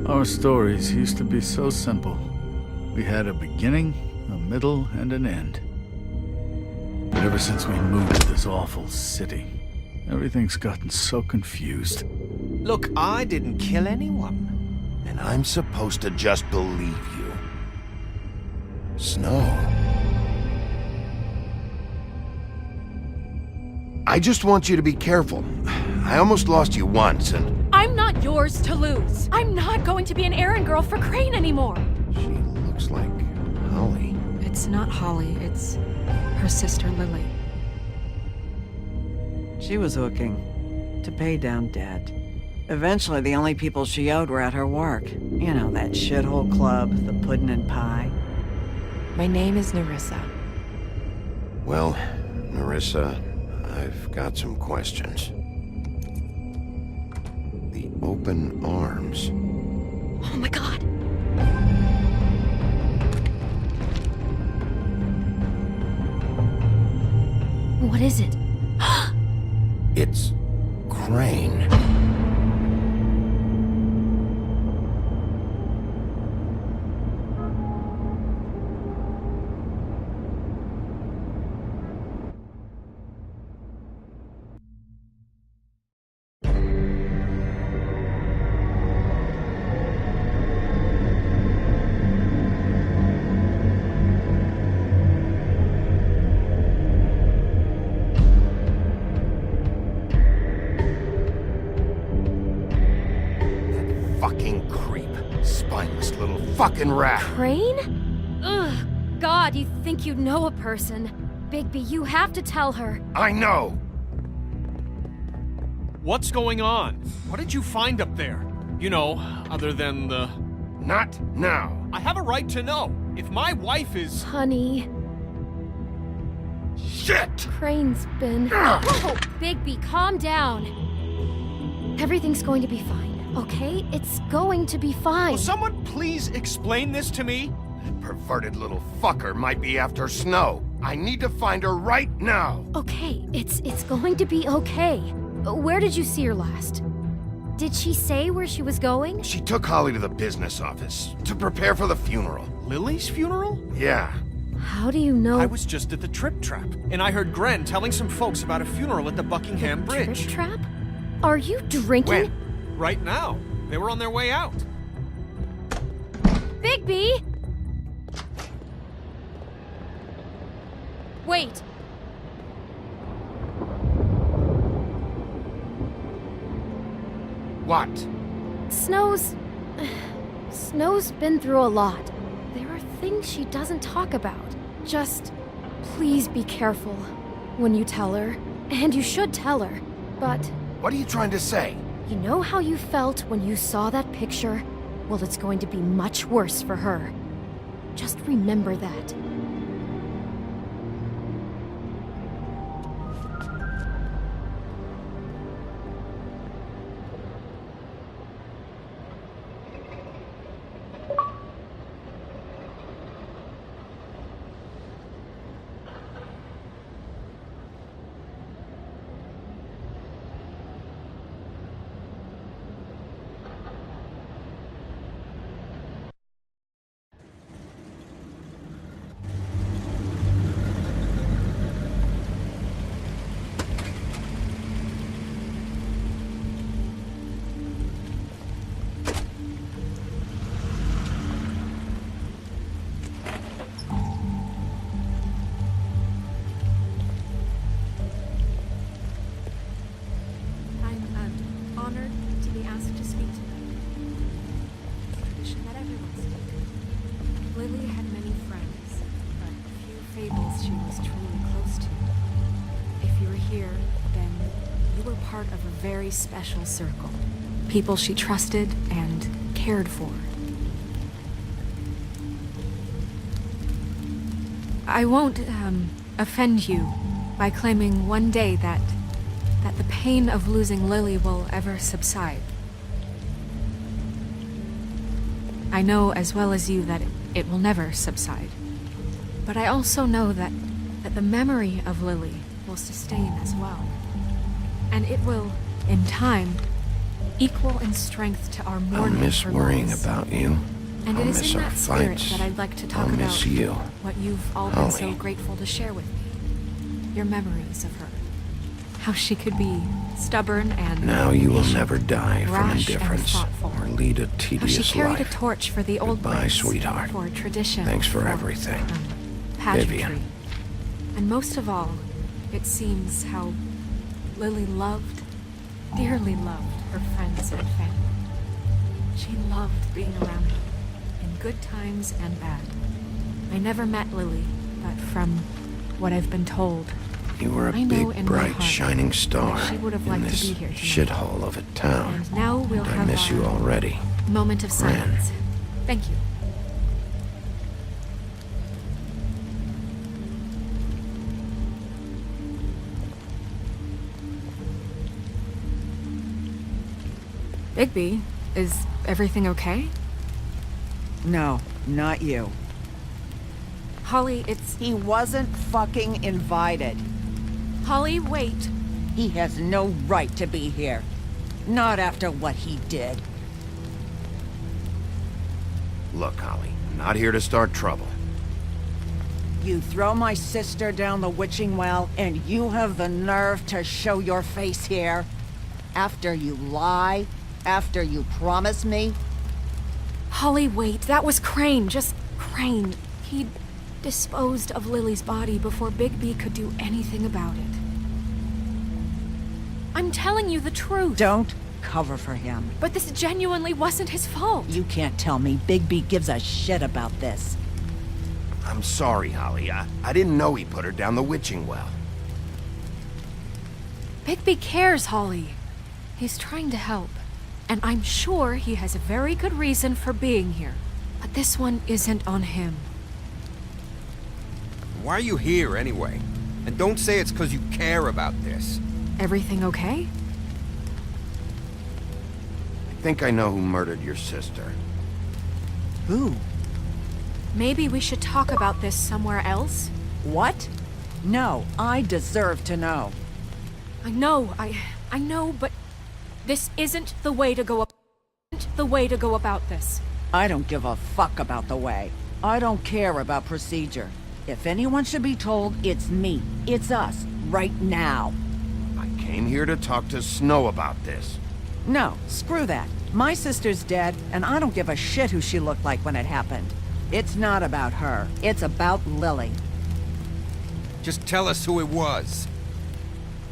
Our stories used to be so simple. We had a beginning, a middle, and an end. But ever since we moved to this awful city, everything's gotten so confused. Look, I didn't kill anyone. And I'm supposed to just believe you. Snow. I just want you to be careful. I almost lost you once, and... I'm not yours to lose. I'm not going to be an errand girl for Crane anymore. She looks like Holly. It's not Holly, it's her sister Lily. She was hooking to pay down debt. Eventually, the only people she owed were at her work. You know, that shithole club, the Puddin' and Pie. My name is Nerissa. Well, Nerissa, I've got some questions. The open arms. Oh my god. What is it? It's Crane. Fucking creep. Spineless little fucking rat. Crane? Ugh. God, you think you know a person. Bigby, you have to tell her. I know. What's going on? What did you find up there? You know, other than the... Not now. I have a right to know. If my wife is... Honey, Shit! Crane's been... Oh, Bigby, calm down. Everything's going to be fine, okay? It's going to be fine. Will someone please explain this to me? Perverted little fucker might be after Snow. I need to find her right now. Okay, it's going to be okay. Where did you see her last? Did she say where she was going? She took Holly to the business office to prepare for the funeral. Lily's funeral? Yeah. How do you know? I was just at the Trip Trap, and I heard Gren telling some folks about a funeral at the Buckingham Bridge. Trip Trap? Are you drinking? When? Right now. They were on their way out. Bigby! Wait. What? Snow's been through a lot. There are things she doesn't talk about. Just please be careful when you tell her. And you should tell her. But What are you trying to say? you know how you felt when you saw that picture? Well, it's going to be much worse for her. Just remember that. Honored to be asked to speak to them. It's a tradition that everyone speaks. Lily had many friends, but few fables she was truly close to. If you were here, then you were part of a very special circle. People she trusted and cared for. I won't, offend you by claiming one day that the pain of losing Lily will ever subside. I know as well as you that it will never subside. But I also know that the memory of Lily will sustain as well. And it will, in time, equal in strength to our I'll mourning miss for worrying loss. about you. And I'll it is miss in our that spirit fights. that I'd like to talk I'll about miss you. what you've all been so Holly. grateful to share with me. Your memories of her. How she could be stubborn and Now you will patient, never die from rash and indifference thoughtful. or lead a How tedious she carried life. a torch for the old Goodbye, ways, sweetheart. for tradition. Thanks for everything. Pageantry. Vivian. And most of all, it seems how Lily loved, dearly loved her friends and family. She loved being around them, in good times and bad. I never met Lily, but from what I've been told, You were a I know big, in my bright, heart shining star that she would have in liked to this be here tonight. shithole of a town. and now we'll I have miss you our already. moment of Gran. silence. Thank you. Bigby, is everything okay? No, not you. Holly, it's... He wasn't fucking invited. Holly, wait. He has no right to be here. Not after what he did. Look, Holly, I'm not here to start trouble. You throw my sister down the witching well, and you have the nerve to show your face here? After you lie? After you promise me? Holly, wait. That was Crane. Just Crane. He'd disposed of Lily's body before Bigby could do anything about it. I'm telling you the truth. Don't cover for him. But this genuinely wasn't his fault. You can't tell me Bigby gives a shit about this. I'm sorry, Holly. I didn't know he put her down the witching well. Bigby cares, Holly. He's trying to help. And I'm sure he has a very good reason for being here. But this one isn't on him. Why are you here, anyway? And don't say it's because you care about this. Everything okay? I think I know who murdered your sister. Who? Maybe we should talk about this somewhere else? What? No, I deserve to know. I know, but this isn't the way to go about this. I don't give a fuck about the way. I don't care about procedure. If anyone should be told, it's me. It's us. Right now. I came here to talk to Snow about this. No, screw that. My sister's dead, and I don't give a shit who she looked like when it happened. It's not about her. It's about Lily. Just tell us who it was.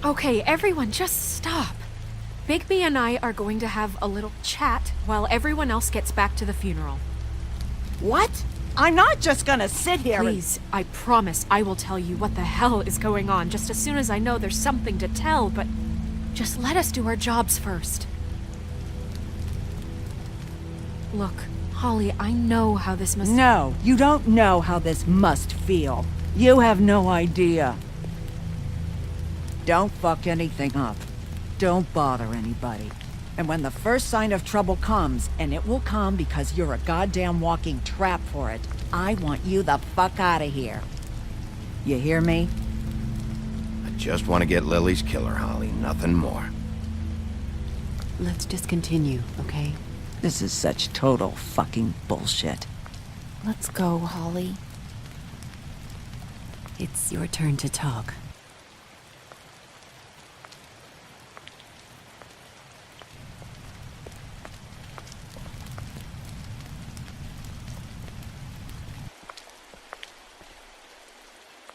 Okay, everyone, just stop. Bigby and I are going to have a little chat while everyone else gets back to the funeral. What? I'm not just gonna sit here Please, I promise I will tell you what the hell is going on just as soon as I know there's something to tell, but just let us do our jobs first. Look, Holly, I know how this must... No, you don't know how this must feel. You have no idea. Don't fuck anything up. Don't bother anybody. And when the first sign of trouble comes, and it will come because you're a goddamn walking trap for it, I want you the fuck out of here. You hear me? I just want to get Lily's killer, Holly. Nothing more. Let's just continue, okay? This is such total fucking bullshit. Let's go, Holly. It's your turn to talk.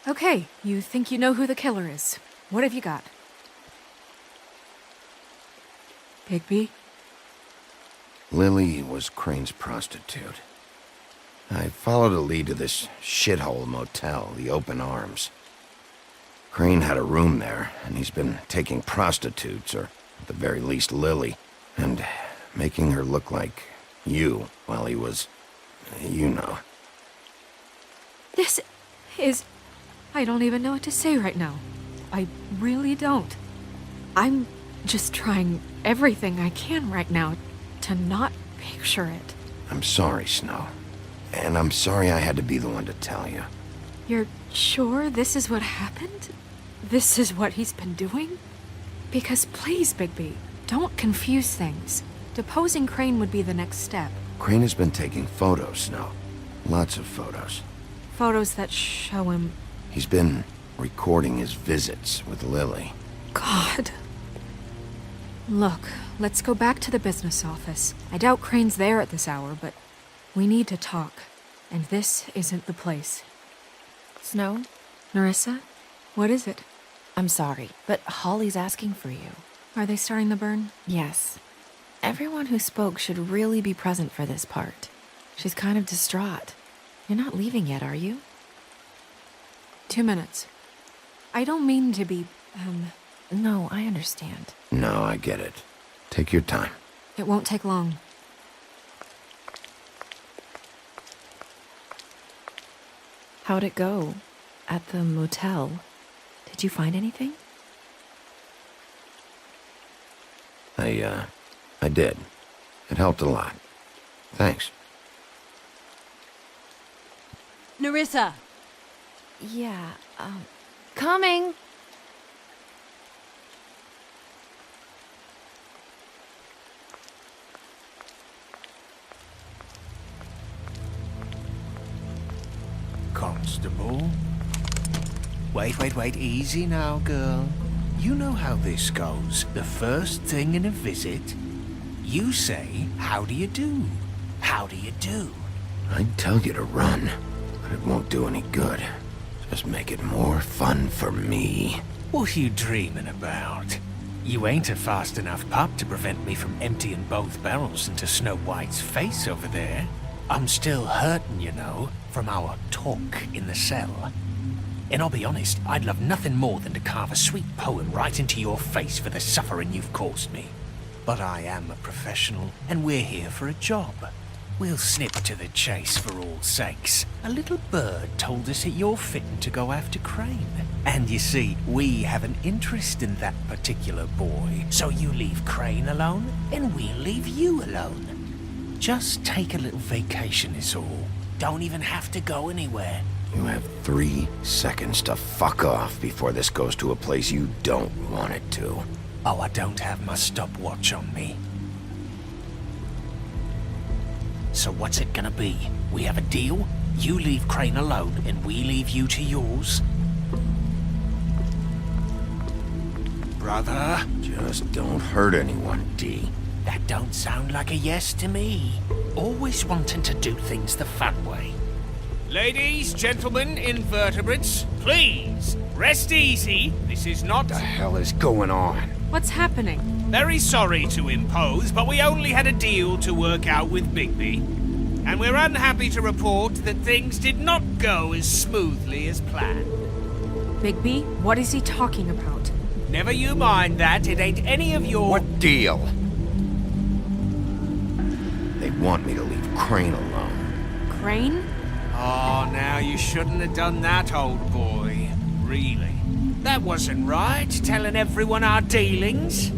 Okay, you think you know who the killer is. What have you got? Bigby? Lily was Crane's prostitute. I followed a lead to this shithole motel, the Open Arms. Crane had a room there, and he's been taking prostitutes, or at the very least Lily, and making her look like you while he was, you know. This is... I don't even know what to say right now. I really don't. I'm just trying everything I can right now to not picture it. I'm sorry, Snow. And I'm sorry I had to be the one to tell you. You're sure this is what happened? This is what he's been doing? Because please, Bigby, Don't confuse things. Deposing Crane would be the next step. Crane has been taking photos, Snow. Lots of photos. Photos that show him... He's been recording his visits with Lily. God. Look, let's go back to the business office. I doubt Crane's there at this hour, but we need to talk. And this isn't the place. Snow, Nerissa? What is it? I'm sorry, but Holly's asking for you. Are they starting the burn? Yes. Everyone who spoke should really be present for this part. She's kind of distraught. You're not leaving yet, are you? 2 minutes. I don't mean to be, No, I understand. No, I get it. Take your time. It won't take long. How'd it go? At the motel? Did you find anything? I did. It helped a lot. Thanks. Nerissa! Yeah, coming! Constable? Wait, easy now, girl. You know how this goes. The first thing in a visit, you say, how do you do? How do you do? I'd tell you to run, but it won't do any good. Just make it more fun for me. What are you dreaming about? You ain't a fast enough pup to prevent me from emptying both barrels into Snow White's face over there. I'm still hurting, you know, from our talk in the cell. And I'll be honest, I'd love nothing more than to carve a sweet poem right into your face for the suffering you've caused me. But I am a professional, and we're here for a job. We'll snip to the chase for all sakes. A little bird told us that you're fitting to go after Crane. And you see, we have an interest in that particular boy. So you leave Crane alone, and we'll leave you alone. Just take a little vacation is all. Don't even have to go anywhere. You have 3 seconds to fuck off before this goes to a place you don't want it to. Oh, I don't have my stopwatch on me. So what's it gonna be? We have a deal? You leave Crane alone, and we leave you to yours? Brother? Just don't hurt anyone, D. That don't sound like a yes to me. Always wanting to do things the fun way. Ladies, gentlemen, invertebrates, please, rest easy. This is not... What the hell is going on? What's happening? Very sorry to impose, but we only had a deal to work out with Bigby. And we're unhappy to report that things did not go as smoothly as planned. Bigby, what is he talking about? Never you mind that, it ain't any of your... What deal? They want me to leave Crane alone. Crane? Oh, now you shouldn't have done that, old boy. Really. That wasn't right, telling everyone our dealings.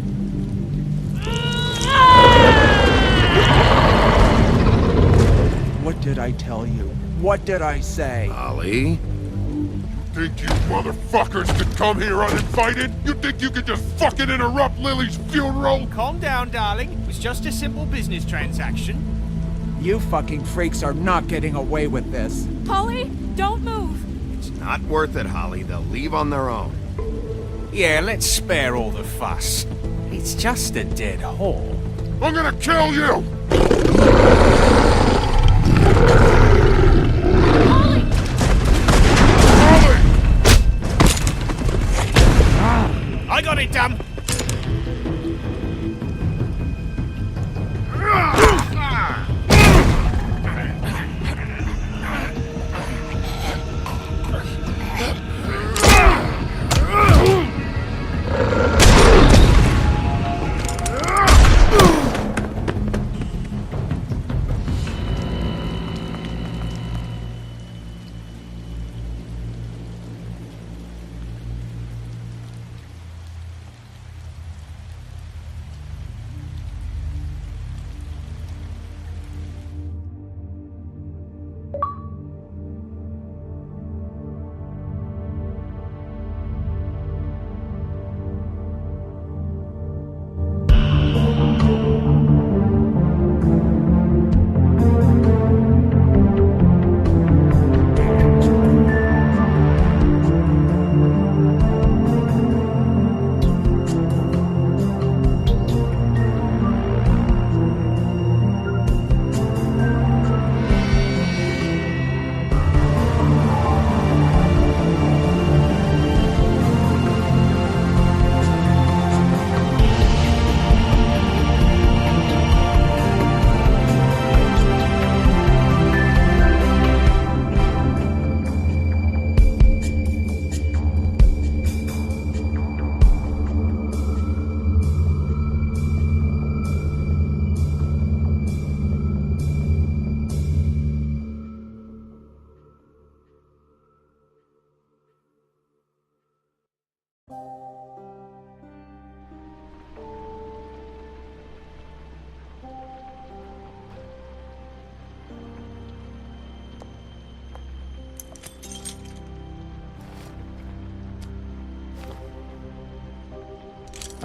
What did I tell you? What did I say? Ollie? Think you motherfuckers could come here uninvited? You think you could just fucking interrupt Lily's funeral? Calm down, darling. It was just a simple business transaction. You fucking freaks are not getting away with this. Holly, don't move! It's not worth it, Holly. They'll leave on their own. Yeah, let's spare all the fuss. It's just a dead hole. I'm gonna kill you! Holly! I got it, damn!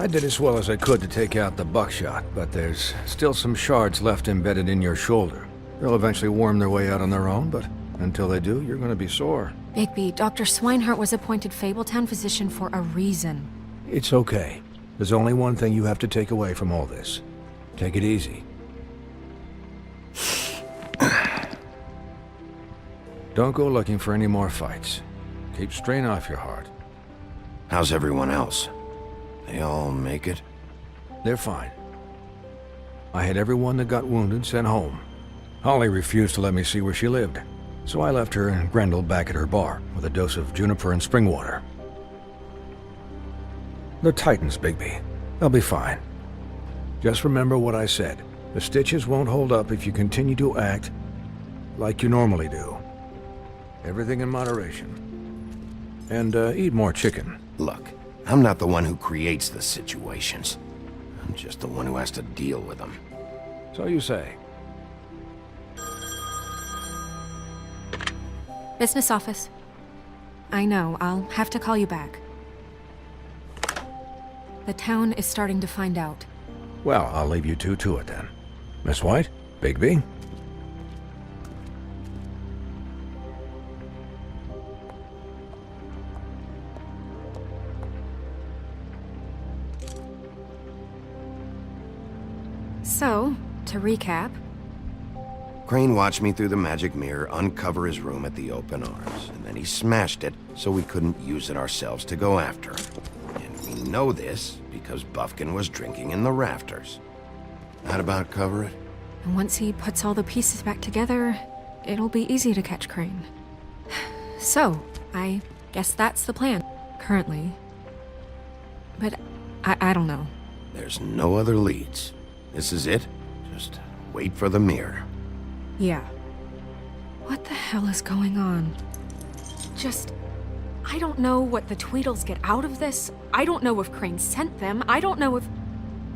I did as well as I could to take out the buckshot, but there's still some shards left embedded in your shoulder. They'll eventually worm their way out on their own, but until they do, you're gonna be sore. Bigby, Dr. Swinehart was appointed Fabletown physician for a reason. It's okay. There's only one thing you have to take away from all this. Take it easy. Don't go looking for any more fights. Keep strain off your heart. How's everyone else? They all make it? They're fine. I had everyone that got wounded sent home. Holly refused to let me see where she lived, so I left her and Grendel back at her bar with a dose of juniper and spring water. They're Titans, Bigby. They'll be fine. Just remember what I said. The stitches won't hold up if you continue to act like you normally do. Everything in moderation. And eat more chicken. Look, I'm not the one who creates the situations. I'm just the one who has to deal with them. So you say. Business office. I know, I'll have to call you back. The town is starting to find out. Well, I'll leave you two to it then. Miss White? Bigby? So, to recap, Crane watched me through the magic mirror uncover his room at the open arms, and then he smashed it so we couldn't use it ourselves to go after him. And we know this because Buffkin was drinking in the rafters. That about cover it? and once he puts all the pieces back together, it'll be easy to catch Crane. So, I guess that's the plan, currently. But I don't know. There's no other leads. This is it. Just wait for the mirror. Yeah. What the hell is going on? I don't know what the Tweedles get out of this. I don't know if Crane sent them. I don't know if...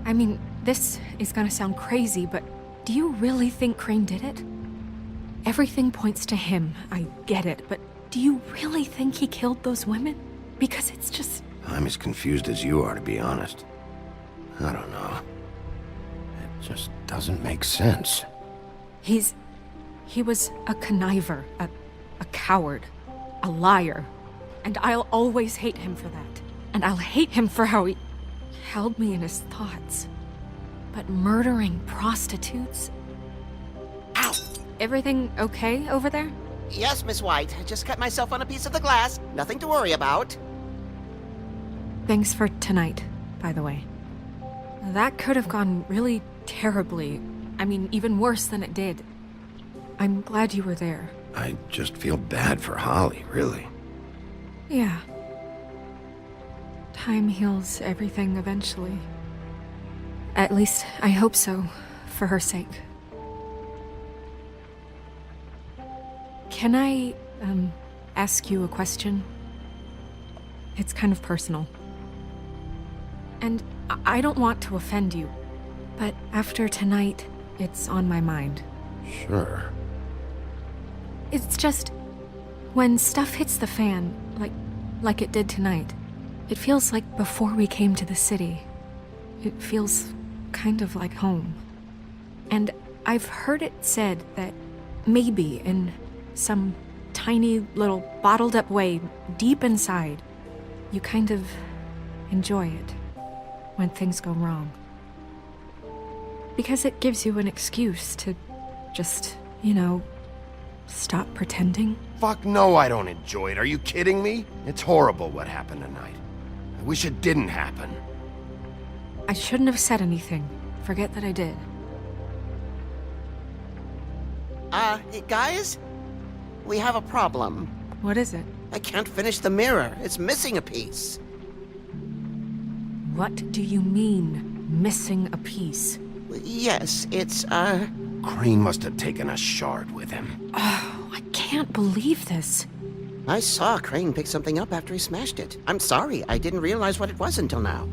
I mean, this is gonna sound crazy, but do you really think Crane did it? Everything points to him. I get it, but do you really think he killed those women? Because it's just... I'm as confused as you are, to be honest. I don't know. It just doesn't make sense. He was a conniver, a coward, a liar. And I'll always hate him for that. And I'll hate him for how he held me in his thoughts. But murdering prostitutes? Ow! Everything okay over there? Yes, Miss White. I just cut myself on a piece of the glass. Nothing to worry about. Thanks for tonight, by the way. That could have gone really terribly. I mean, even worse than it did. I'm glad you were there. I just feel bad for Holly, really. Yeah. Time heals everything eventually. At least, I hope so, for her sake. Can I, ask you a question? It's kind of personal. And I don't want to offend you, but after tonight, it's on my mind. Sure. It's just, when stuff hits the fan, like it did tonight, it feels like before we came to the city. It feels kind of like home. And I've heard it said that maybe in some tiny little bottled up way deep inside, you kind of enjoy it when things go wrong. Because it gives you an excuse to just, stop pretending. Fuck no, I don't enjoy it. Are you kidding me? It's horrible what happened tonight. I wish it didn't happen. I shouldn't have said anything. Forget that I did. Guys? We have a problem. What is it? I can't finish the mirror. It's missing a piece. What do you mean, missing a piece? Yes, it's, Crane must have taken a shard with him. Oh, I can't believe this. I saw Crane pick something up after he smashed it. I'm sorry, I didn't realize what it was until now.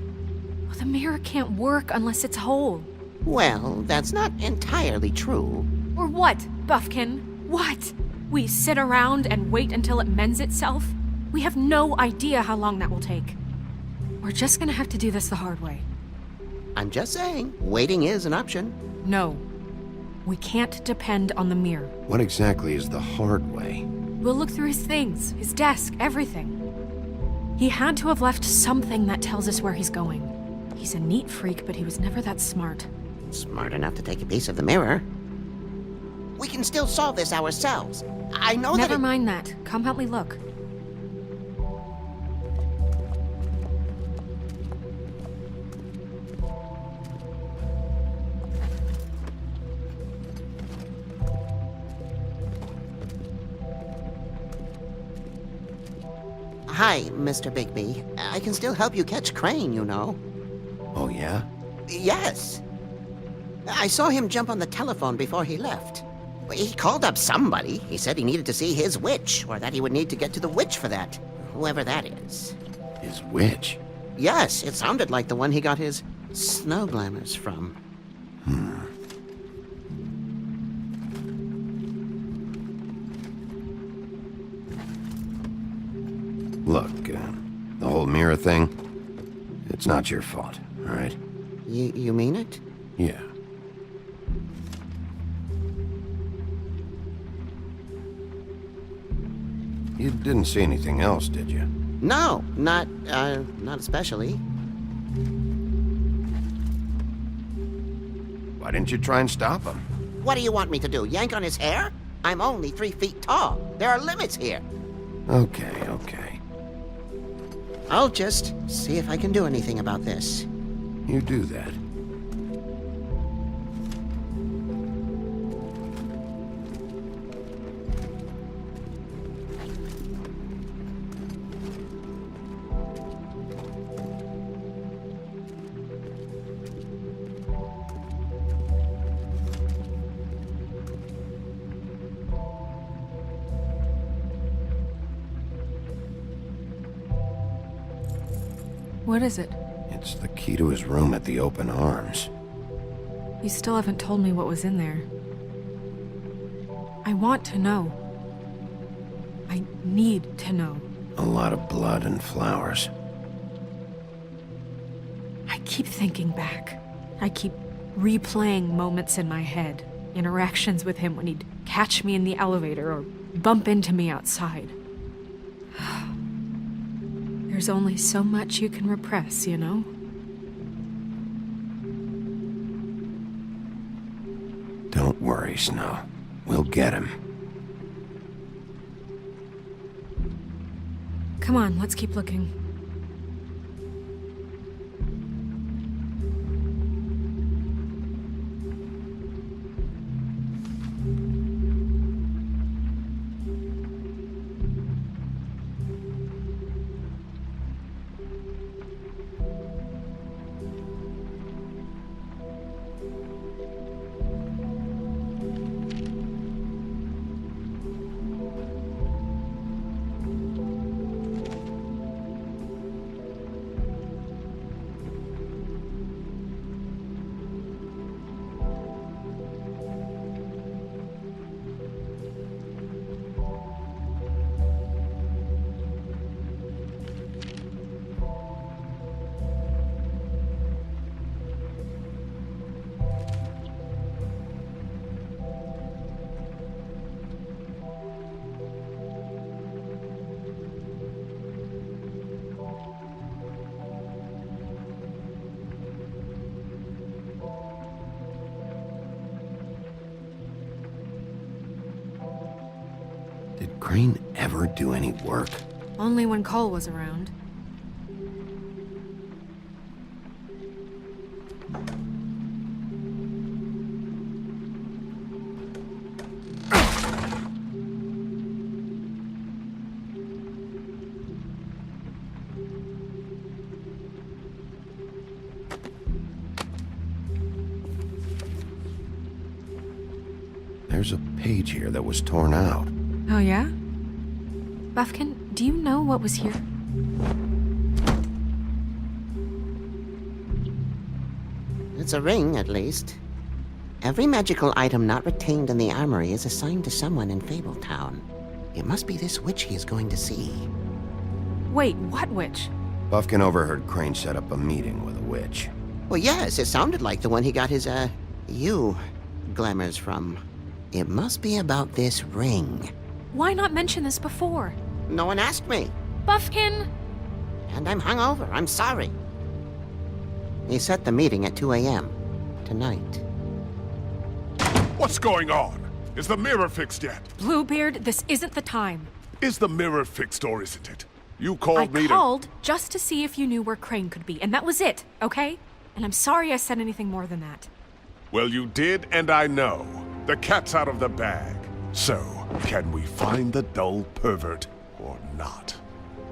Well, the mirror can't work unless it's whole. Well, that's not entirely true. Or what, Buffkin? What? We sit around and wait until it mends itself? We have no idea how long that will take. We're just gonna have to do this the hard way. I'm just saying, waiting is an option. No. We can't depend on the mirror. What exactly is the hard way? We'll look through his things, his desk, everything. He had to have left something that tells us where he's going. He's a neat freak, but he was never that smart. Smart enough to take a piece of the mirror. We can still solve this ourselves. I know Never that mind that. Come help me look. Hi, Mr. Bigby. I can still help you catch Crane, you know. Oh, yeah? Yes. I saw him jump on the telephone before he left. He called up somebody. He said he needed to see his witch, or that he would need to get to the witch for that. Whoever that is. His witch? Yes, it sounded like the one he got his snow glamours from. Look, the whole mirror thing, it's not your fault, all right? You mean it? Yeah. You didn't see anything else, did you? No, not especially. Why didn't you try and stop him? What do you want me to do, yank on his hair? I'm only 3 feet tall. There are limits here. Okay. I'll just see if I can do anything about this. You do that. What is it? It's the key to his room at the Open Arms. You still haven't told me what was in there. I want to know. I need to know. A lot of blood and flowers. I keep thinking back. I keep replaying moments in my head. Interactions with him when he'd catch me in the elevator or bump into me outside. There's only so much you can repress, you know? Don't worry, Snow. We'll get him. Come on, let's keep looking. Did Crane ever do any work? Only when Cole was around. There's a page here that was torn out. Oh, yeah? Buffkin, do you know what was here? It's a ring, at least. Every magical item not retained in the armory is assigned to someone in Fabletown. It must be this witch he is going to see. Wait, what witch? Buffkin overheard Crane set up a meeting with a witch. Well, yes, it sounded like the one he got his, glamours from. It must be about this ring. Why not mention this before? No one asked me. Buffkin! And I'm hungover. I'm sorry. He set the meeting at 2 a.m. tonight. What's going on? Is the mirror fixed yet? Bluebeard, this isn't the time. Is the mirror fixed or isn't it? You I called me to... called just to see if you knew where Crane could be, and that was it, okay? And I'm sorry I said anything more than that. Well, you did, and I know. The cat's out of the bag. So, can we find the dull pervert or not?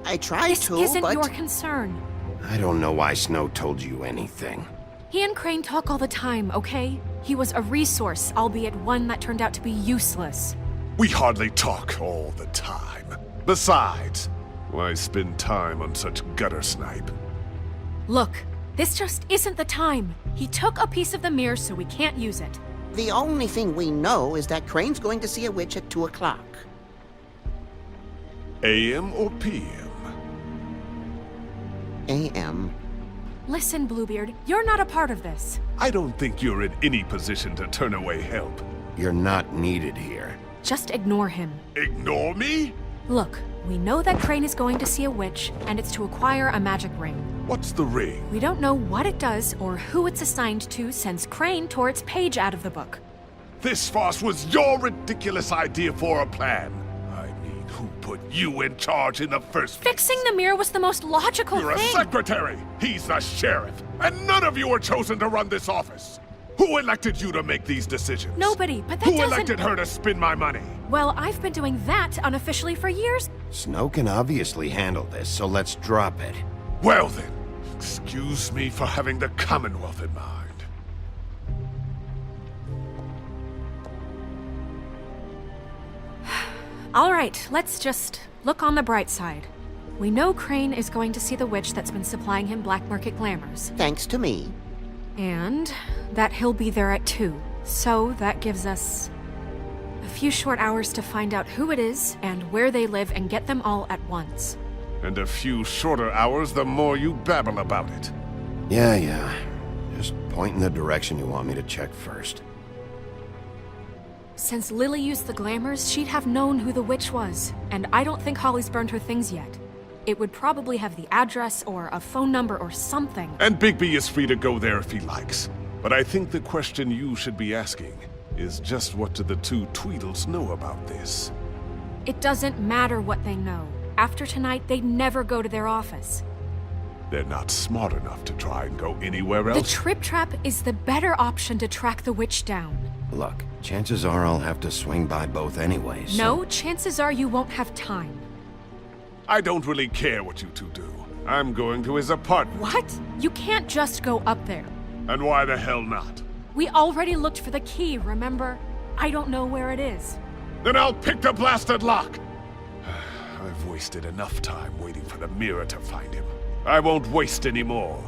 I tried This to, isn't but... your concern. I don't know why Snow told you anything. He and Crane talk all the time, okay? He was a resource, albeit one that turned out to be useless. We hardly talk all the time. Besides, why spend time on such gutter snipe? Look, this just isn't the time. He took a piece of the mirror, so we can't use it. The only thing we know is that Crane's going to see a witch at 2 o'clock. AM or PM? A.M. Listen, Bluebeard, you're not a part of this. I don't think you're in any position to turn away help. You're not needed here. Just ignore him. Ignore me? Look, we know that Crane is going to see a witch, and it's to acquire a magic ring. What's the ring? We don't know what it does or who it's assigned to since Crane tore its page out of the book. This farce was your ridiculous idea for a plan. I mean, who put you in charge in the first place? Fixing the mirror was the most logical You're thing. a secretary. He's the sheriff. And none of you were chosen to run this office. Who elected you to make these decisions? Nobody, but that Who doesn't... elected her to spend my money? Well, I've been doing that unofficially for years. Snow can obviously handle this, so let's drop it. Well then, excuse me for having the Commonwealth in mind. All right, let's just look on the bright side. We know Crane is going to see the witch that's been supplying him black market glamours. Thanks to me. And that he'll be there at 2. So that gives us a few short hours to find out who it is and where they live and get them all at once. And a few shorter hours the more you babble about it. Yeah. Just point in the direction you want me to check first. Since Lily used the glamours, she'd have known who the witch was, and I don't think Holly's burned her things yet. It would probably have the address or a phone number or something. And Bigby is free to go there if he likes. But I think the question you should be asking is just what do the two Tweedles know about this? It doesn't matter what they know. After tonight, they'd never go to their office. They're not smart enough to try and go anywhere The else. Trip Trap is the better option to track the witch down. Look, chances are I'll have to swing by both anyways. No, chances are you won't have time. I don't really care what you two do. I'm going to his apartment. What? You can't just go up there. And why the hell not? We already looked for the key, remember? I don't know where it is. Then I'll pick the blasted lock! I've wasted enough time waiting for the mirror to find him. I won't waste any more.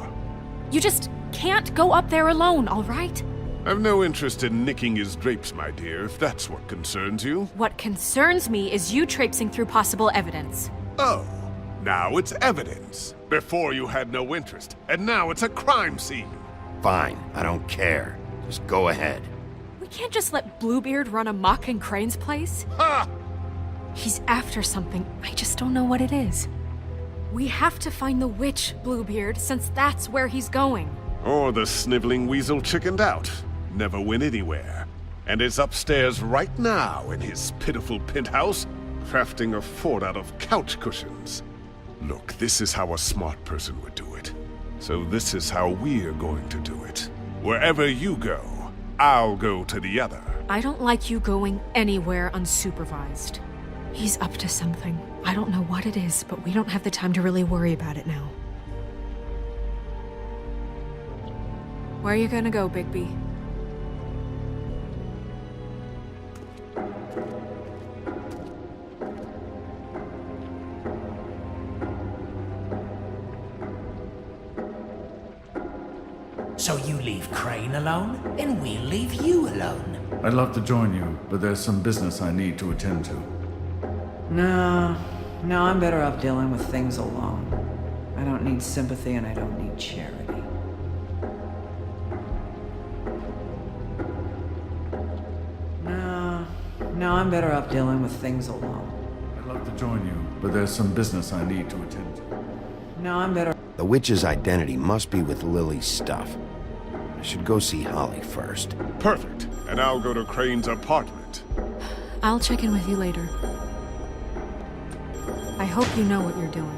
You just can't go up there alone, all right? I've no interest in nicking his drapes, my dear, if that's what concerns you. What concerns me is you traipsing through possible evidence. Oh, now it's evidence. Before you had no interest, and now it's a crime scene. Fine, I don't care. Just go ahead. We can't just let Bluebeard run amok in Crane's place. Ha! He's after something, I just don't know what it is. We have to find the witch, Bluebeard, since that's where he's going. Or the sniveling weasel chickened out. Never went anywhere. And is upstairs right now in his pitiful penthouse, crafting a fort out of couch cushions. Look, this is how a smart person would do it. So this is how we're going to do it. Wherever you go, I'll go to the other. I don't like you going anywhere unsupervised. He's up to something. I don't know what it is, but we don't have the time to really worry about it now. Where are you gonna go, Bigby? So you leave Crane alone, and we'll leave you alone. I'd love to join you, but there's some business I need to attend to. No, I'm better off dealing with things alone. I don't need sympathy and I don't need charity. No, I'm better off dealing with things alone. I'd love to join you, but there's some business I need to attend to. No, I'm better. The witch's identity must be with Lily's stuff. I should go see Holly first. Perfect. And I'll go to Crane's apartment. I'll check in with you later. I hope you know what you're doing.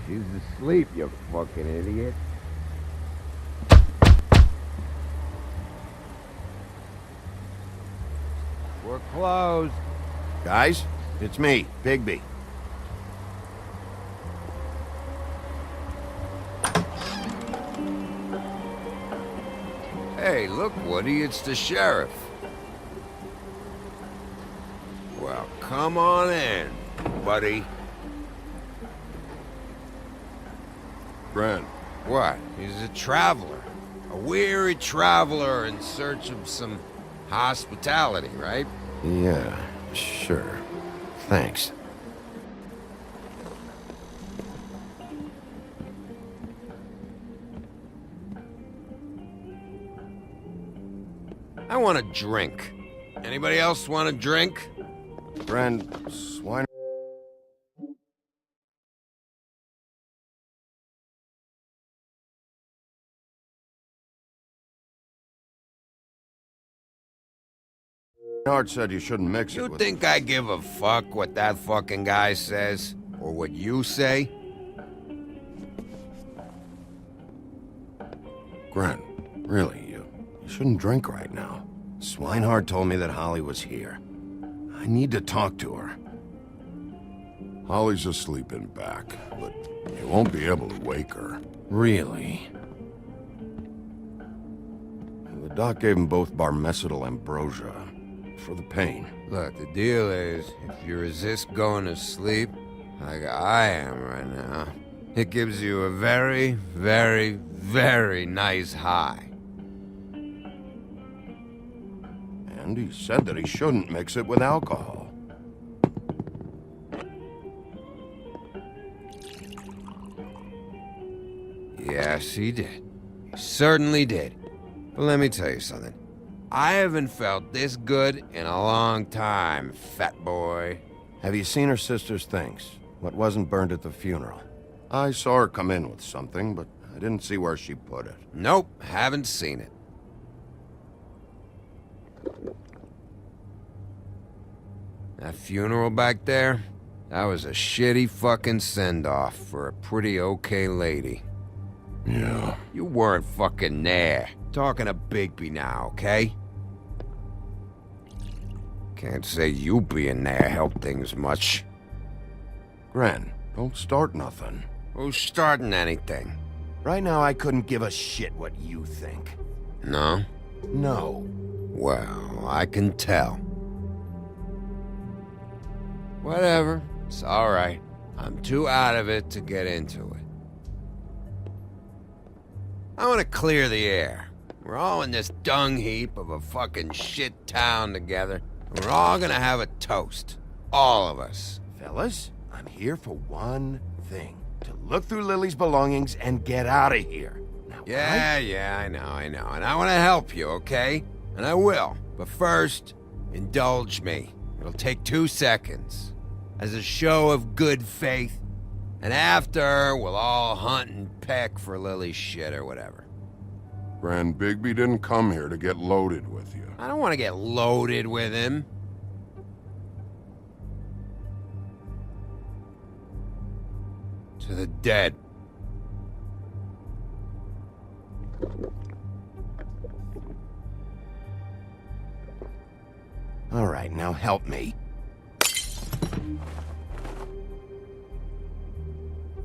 She's asleep, you fucking idiot. We're closed. Guys, it's me, Bigby. Hey, look, Woody, it's the sheriff. Well, come on in, buddy. Brent. What? He's a traveler. A weary traveler in search of some hospitality, right? Yeah, sure. Thanks. I want a drink. Anybody else want a drink? Friend, swine. Hard said you shouldn't mix it You with... think I give a fuck what that fucking guy says? Or what you say? Gren, really, you shouldn't drink right now. Swinehart told me that Holly was here. I need to talk to her. Holly's asleep in back, but you won't be able to wake her. Really? The doc gave them both Barmecidal ambrosia for the pain. Look, the deal is, if you resist going to sleep, like I am right now, it gives you a very, very, very nice high. And he said that he shouldn't mix it with alcohol. Yes, he did. He certainly did. But let me tell you something. I haven't felt this good in a long time, fat boy. Have you seen her sister's things? What wasn't burned at the funeral? I saw her come in with something, but I didn't see where she put it. Nope, haven't seen it. That funeral back there, that was a shitty fucking send-off for a pretty okay lady. Yeah. You weren't fucking there. Talking to Bigby now, okay? Can't say you being there helped things much. Gren, don't start nothing. Who's starting anything? Right now, I couldn't give a shit what you think. No? No. Well, I can tell. Whatever. It's alright. I'm too out of it to get into it. I want to clear the air. We're all in this dung heap of a fucking shit town together. And we're all gonna have a toast. All of us. Fellas, I'm here for one thing. To look through Lily's belongings and get out of here. Now, Yeah, I know. And I want to help you, okay? And I will. But first, indulge me. It'll take 2 seconds. As a show of good faith. And after, we'll all hunt and peck for Lily's shit or whatever. Grand Bigby didn't come here to get loaded with you. I don't want to get loaded with him. To the dead. Now help me.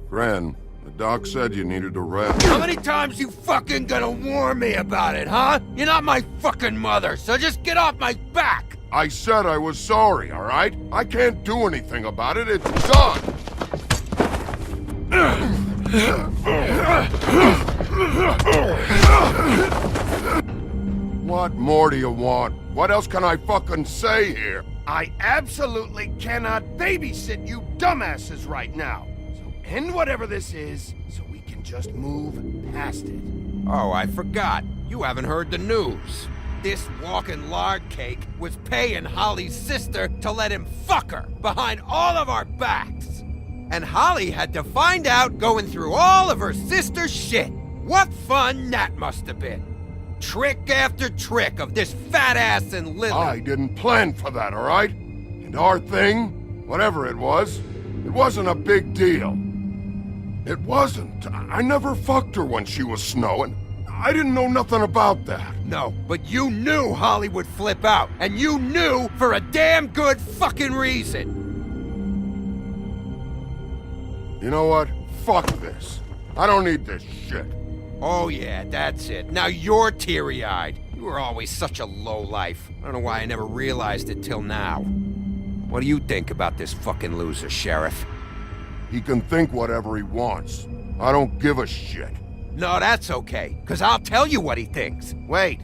Gren, the doc said you needed a rest. How many times you fucking gonna warn me about it, huh? You're not my fucking mother, so just get off my back! I said I was sorry, all right? I can't do anything about it. It's done. What more do you want? What else can I fucking say here? I absolutely cannot babysit you dumbasses right now. So end whatever this is, so we can just move past it. Oh, I forgot. You haven't heard the news. This walking lard cake was paying Holly's sister to let him fuck her behind all of our backs. And Holly had to find out going through all of her sister's shit. What fun that must have been. Trick after trick of this fat ass and Lily. I didn't plan for that, all right? And our thing, whatever it wasn't a big deal. It wasn't. I never fucked her when she was snowing. I didn't know nothing about that. No, but you knew Holly would flip out, and you knew for a damn good fucking reason. You know what? Fuck this. I don't need this shit. Oh yeah, that's it. Now you're teary-eyed. You were always such a lowlife. I don't know why I never realized it till now. What do you think about this fucking loser, Sheriff? He can think whatever he wants. I don't give a shit. No, that's okay, because I'll tell you what he thinks. Wait.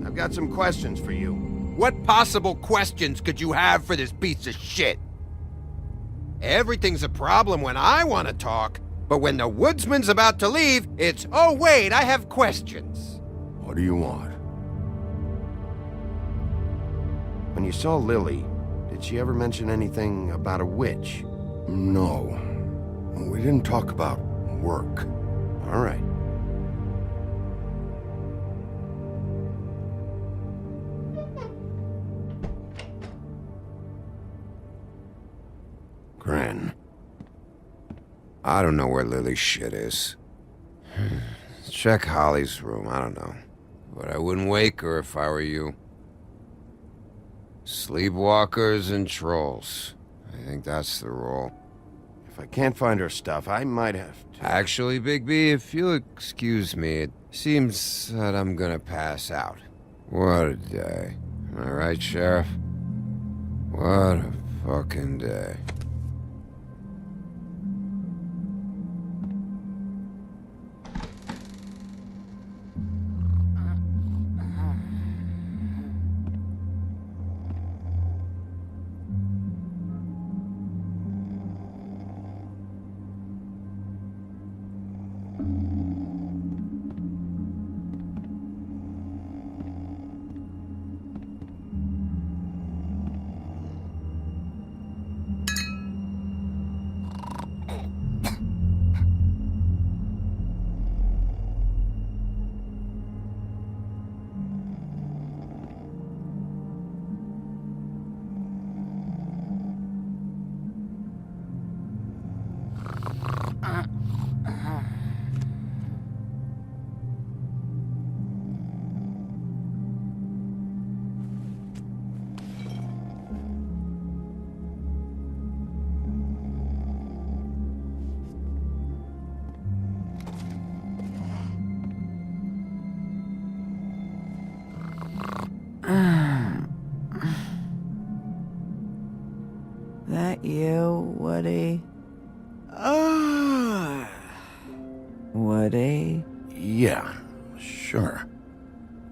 I've got some questions for you. What possible questions could you have for this piece of shit? Everything's a problem when I want to talk, but when the woodsman's about to leave, it's, oh wait, I have questions. What do you want? When you saw Lily, did she ever mention anything about a witch? No. We didn't talk about work. All right. Gren. I don't know where Lily's shit is. Check Holly's room, I don't know. But I wouldn't wake her if I were you. Sleepwalkers and trolls. I think that's the rule. If I can't find her stuff, I might have to... Actually, Bigby, if you'll excuse me, it seems that I'm gonna pass out. What a day. Am I right, Sheriff? What a fucking day. That you, Woody? Woody? Yeah, sure.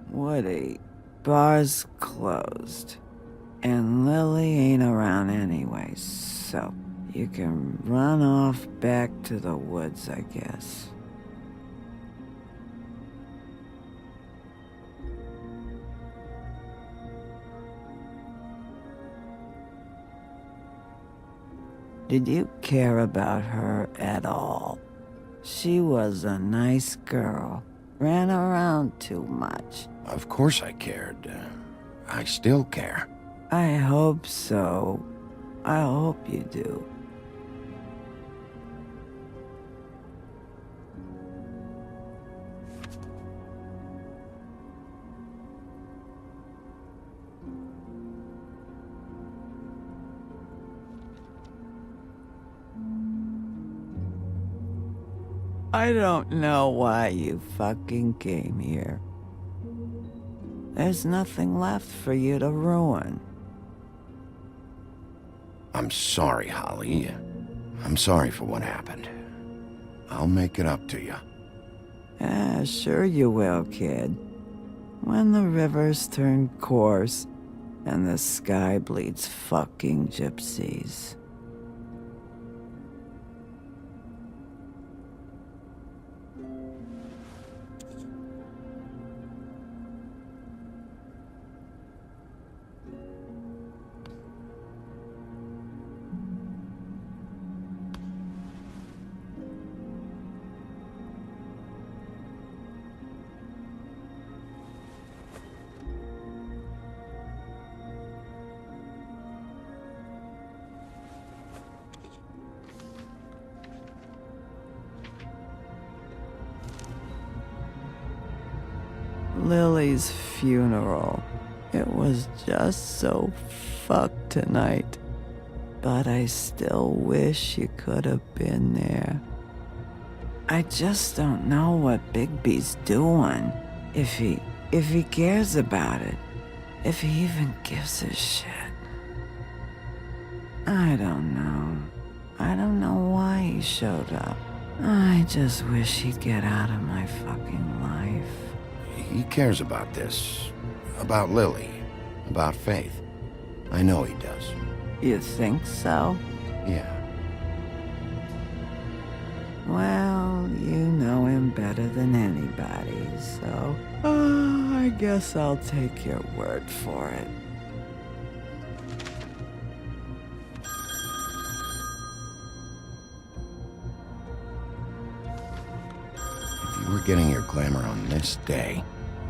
Woody, bar's closed. And Lily ain't around anyway, so you can run off back to the woods, I guess. Did you care about her at all? She was a nice girl. Ran around too much. Of course I cared. I still care. I hope so. I hope you do. I don't know why you fucking came here. There's nothing left for you to ruin. I'm sorry, Holly. I'm sorry for what happened. I'll make it up to you. Yeah, sure you will, kid. When the rivers turn coarse and the sky bleeds fucking gypsies. Lily's funeral. It was just so fucked tonight. But I still wish you could have been there. I just don't know what Bigby's doing. If he cares about it. If he even gives a shit. I don't know. I don't know why he showed up. I just wish he'd get out of my fucking life. He cares about this. About Lily. About Faith. I know he does. You think so? Yeah. Well, you know him better than anybody, so... I guess I'll take your word for it. If you were getting your glamour on this day,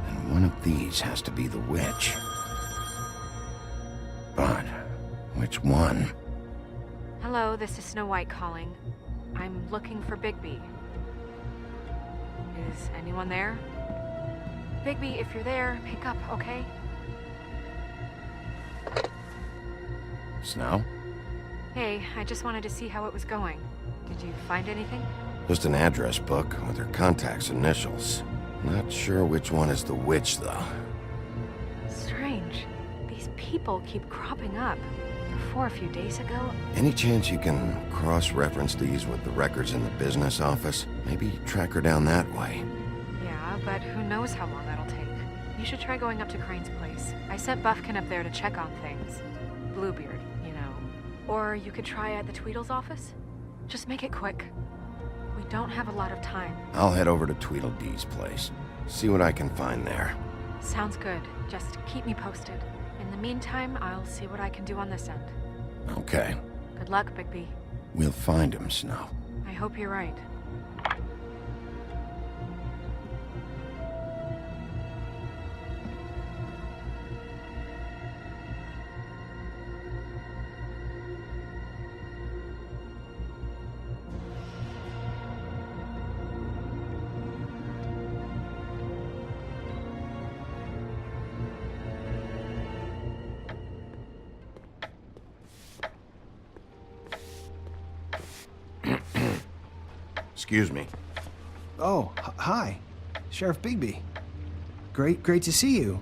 then one of these has to be the witch. But which one? Hello, this is Snow White calling. I'm looking for Bigby. Is anyone there? Bigby, if you're there, pick up, okay? Snow? Hey, I just wanted to see how it was going. Did you find anything? Just an address book with her contact's initials. Not sure which one is the witch, though. Strange. These people keep cropping up. Before a few days ago... Any chance you can cross-reference these with the records in the business office? Maybe track her down that way. Yeah, but who knows how long that'll take. You should try going up to Crane's place. I sent Buffkin up there to check on things. Bluebeard, you know. Or you could try at the Tweedle's office. Just make it quick. We don't have a lot of time. I'll head over to Tweedledee's place. See what I can find there. Sounds good. Just keep me posted. In the meantime, I'll see what I can do on this end. Okay. Good luck, Bigby. We'll find him, Snow. I hope you're right. Excuse me. Oh, hi. Sheriff Bigby. Great to see you.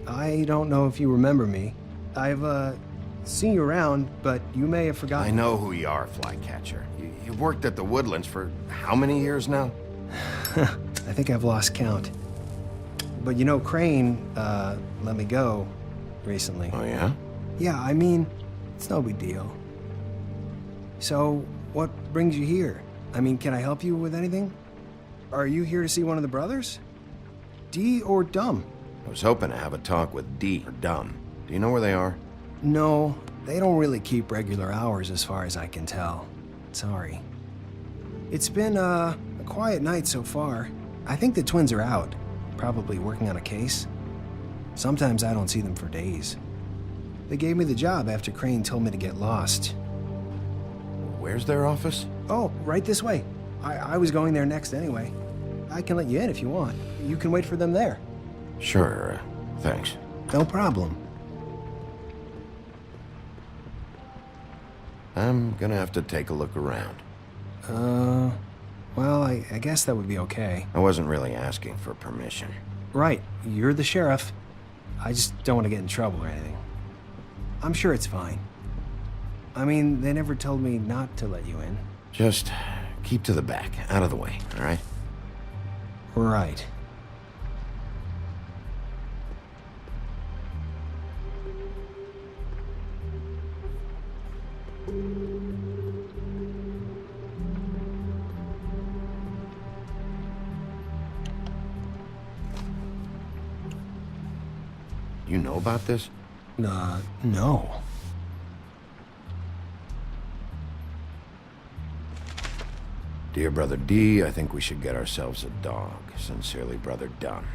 I don't know if you remember me. I've, seen you around, but you may have forgotten. I know who you are, Flycatcher. You've worked at the Woodlands for how many years now? I think I've lost count. But you know, Crane, let me go recently. Oh, yeah? Yeah, I mean, it's no big deal. So, what brings you here? I mean, can I help you with anything? Are you here to see one of the brothers? D or Dumb? I was hoping to have a talk with D or Dumb. Do you know where they are? No, they don't really keep regular hours as far as I can tell. Sorry. It's been, a quiet night so far. I think the twins are out, probably working on a case. Sometimes I don't see them for days. They gave me the job after Crane told me to get lost. Where's their office? Oh, right this way. I was going there next anyway. I can let you in if you want. You can wait for them there. Sure, thanks. No problem. I'm gonna have to take a look around. Well, I guess that would be okay. I wasn't really asking for permission. Right, you're the sheriff. I just don't want to get in trouble or anything. I'm sure it's fine. I mean, they never told me not to let you in. Just keep to the back, out of the way, all right? Right. You know about this? No. Dear Brother D, I think we should get ourselves a dog. Sincerely, Brother Dunn.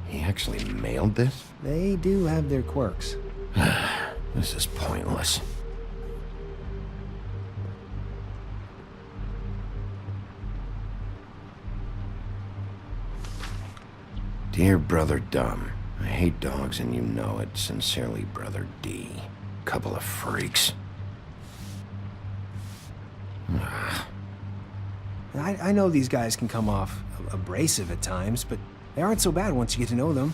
He actually mailed this? They do have their quirks. This is pointless. Dear Brother Dunn, I hate dogs and you know it. Sincerely, Brother D. Couple of freaks. I know these guys can come off abrasive at times, but they aren't so bad once you get to know them.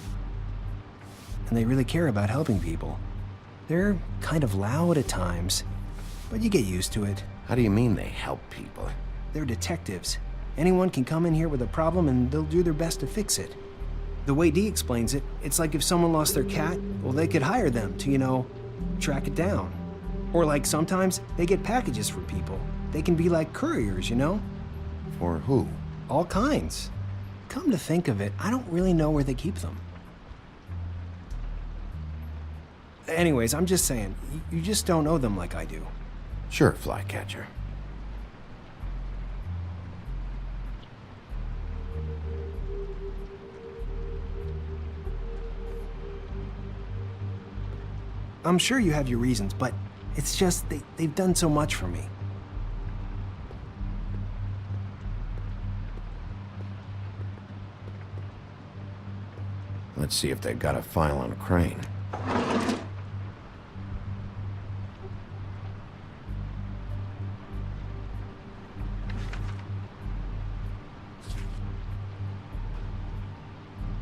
And they really care about helping people. They're kind of loud at times, but you get used to it. How do you mean they help people? They're detectives. Anyone can come in here with a problem and they'll do their best to fix it. The way Dee explains it, it's like if someone lost their cat, well, they could hire them to, you know, track it down. Or like sometimes they get packages for people. They can be like couriers, you know? For who? All kinds. Come to think of it, I don't really know where they keep them. Anyways, I'm just saying, you just don't know them like I do. Sure, Flycatcher. I'm sure you have your reasons, but it's just they've done so much for me. Let's see if they've got a file on Crane.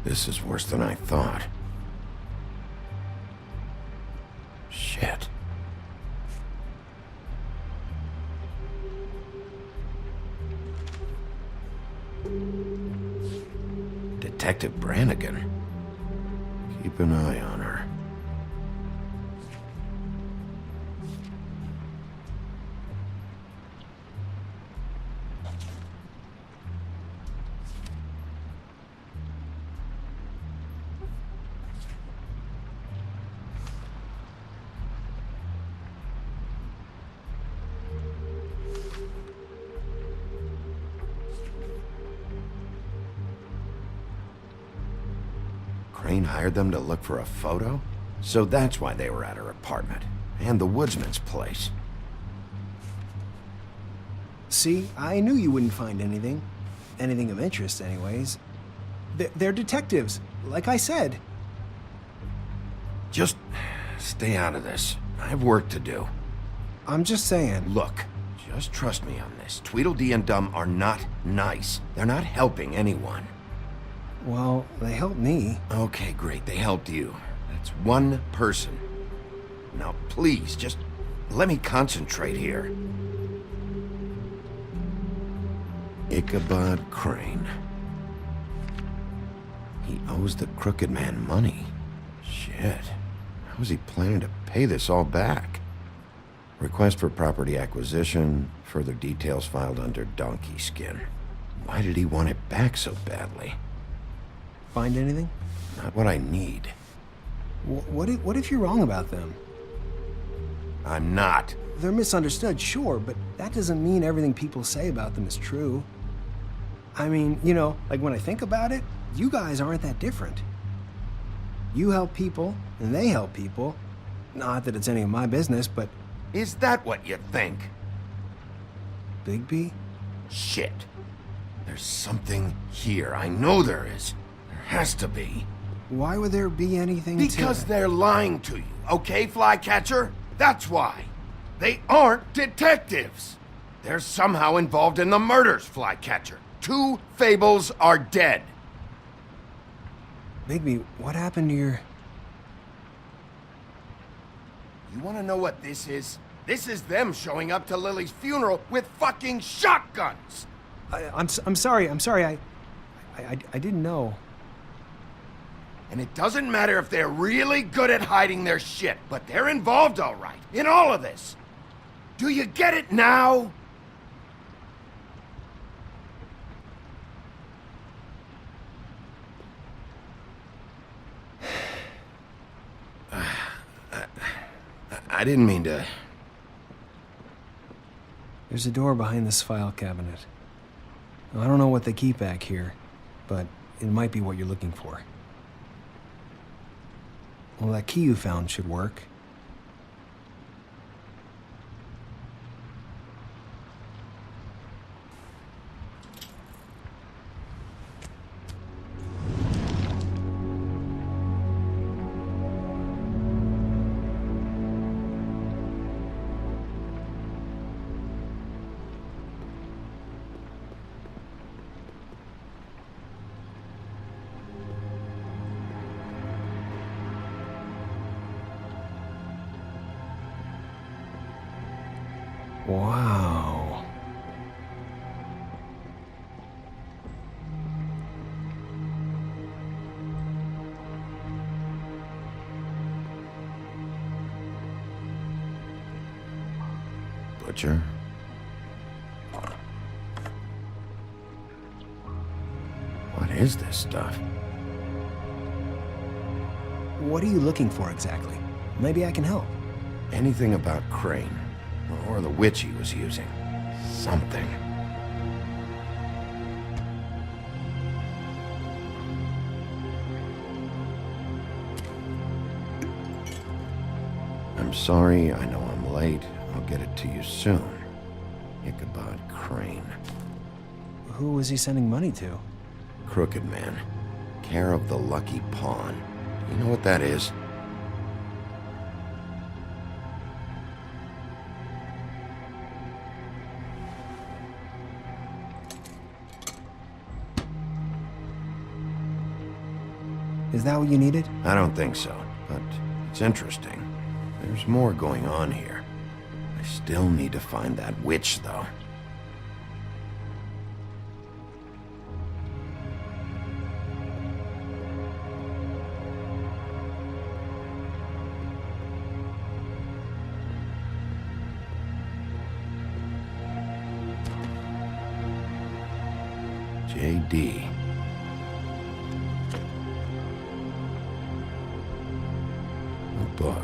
This is worse than I thought. Shit. Detective Brannigan. Keep an eye on her. Crane hired them to look for a photo? So that's why they were at her apartment. And the woodsman's place. See, I knew you wouldn't find anything. Anything of interest, anyways. They're detectives, like I said. Just stay out of this. I have work to do. I'm just saying. Look, just trust me on this. Tweedledee and Dum are not nice. They're not helping anyone. Well, they helped me. Okay, great. They helped you. That's one person. Now, please, just let me concentrate here. Ichabod Crane. He owes the Crooked Man money. Shit. How is he planning to pay this all back? Request for property acquisition. Further details filed under Donkey Skin. Why did he want it back so badly? Find anything? Not what I need. What if you're wrong about them? I'm not. They're misunderstood, sure, but that doesn't mean everything people say about them is true. I mean, you know, like when I think about it, you guys aren't that different. You help people, and they help people. Not that it's any of my business, but... Is that what you think? Bigby? Shit. There's something here. I know there is. Has to be. Why would there be anything Because they're lying to you, okay, Flycatcher? That's why. They aren't detectives. They're somehow involved in the murders, Flycatcher. 2 Fables are dead. Bigby, what happened to your... You wanna know what this is? This is them showing up to Lily's funeral with fucking shotguns! I'm sorry. I didn't know. And it doesn't matter if they're really good at hiding their shit, but they're involved all right, in all of this. Do you get it now? I didn't mean to... There's a door behind this file cabinet. I don't know what they keep back here, but it might be what you're looking for. Well, that key you found should work. Wow. Butcher? What is this stuff? What are you looking for exactly? Maybe I can help. Anything about Crane, or the witch he was using. Something. I'm sorry, I know I'm late. I'll get it to you soon. Ichabod Crane. Who was he sending money to? Crooked Man. Care of the Lucky Pawn. You know what that is? Is that what you needed? I don't think so, but it's interesting. There's more going on here. I still need to find that witch, though. J.D. A book.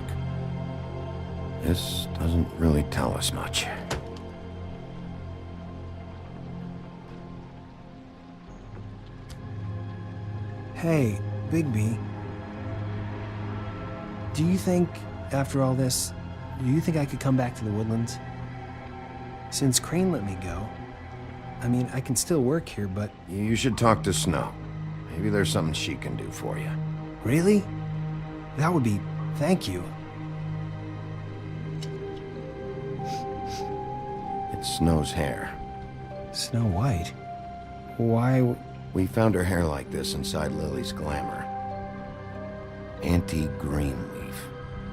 This doesn't really tell us much. Hey, Bigby. Do you think, after all this, do you think I could come back to the Woodlands? Since Crane let me go, I mean, I can still work here, but... You should talk to Snow. Maybe there's something she can do for you. Really? That would be... Thank you. It's Snow's hair. Snow White? Why... We found her hair like this inside Lily's glamour. Auntie Greenleaf.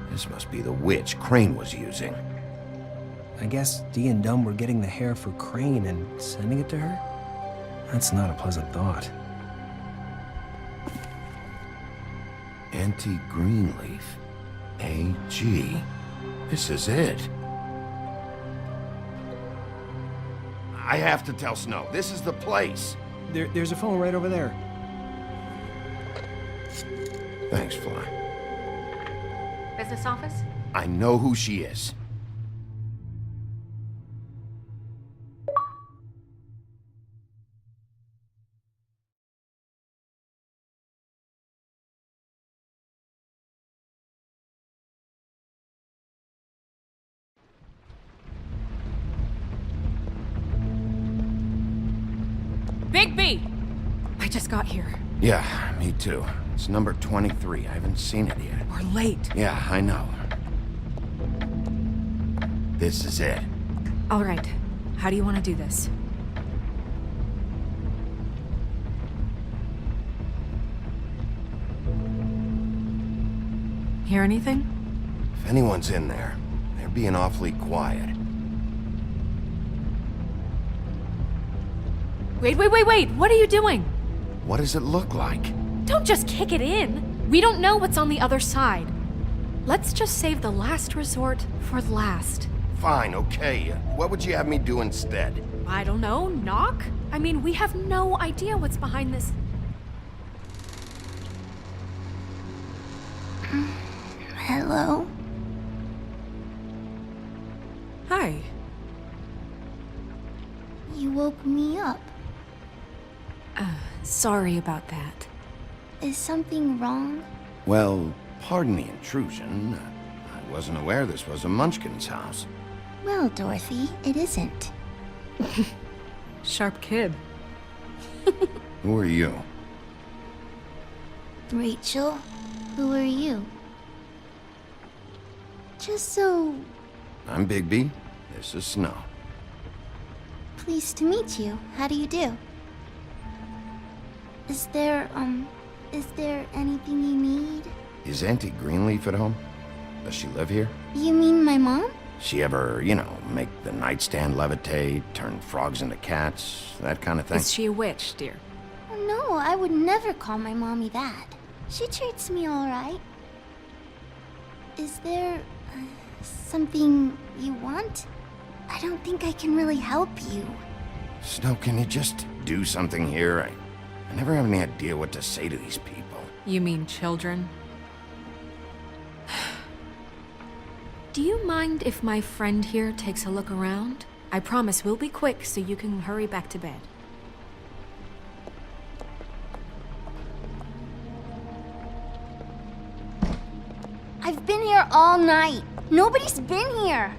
This must be the witch Crane was using. I guess Dee and Dumb were getting the hair for Crane and sending it to her? That's not a pleasant thought. Auntie Greenleaf. A.G. This is it. I have to tell Snow. This is the place. There's a phone right over there. Thanks, Fly. Business office? I know who she is. Bigby! I just got here. Yeah, me too. It's number 23. I haven't seen it yet. We're late. Yeah, I know. This is it. All right. How do you want to do this? Hear anything? If anyone's in there, they're being awfully quiet. Wait! What are you doing? What does it look like? Don't just kick it in. We don't know what's on the other side. Let's just save the last resort for last. Fine, okay. What would you have me do instead? I don't know, knock? I mean, we have no idea what's behind this. Hello? Hi. You woke me up. Sorry about that. Is something wrong? Well, pardon the intrusion. I wasn't aware this was a Munchkin's house. Well, Dorothy, it isn't. Sharp kid. Who are you? Rachel, who are you? Just so I'm Bigby. This is Snow. pleased to meet you. How do you do? Is there anything you need? Is Auntie Greenleaf at home? Does she live here? You mean my mom? She ever, make the nightstand levitate, turn frogs into cats, that kind of thing? Is she a witch, dear? Oh, no, I would never call my mommy that. She treats me all right. Is there something you want? I don't think I can really help you. Snow, can you just do something here? I never have any idea what to say to these people. You mean children? Do you mind if my friend here takes a look around? I promise we'll be quick so you can hurry back to bed. I've been here all night. Nobody's been here.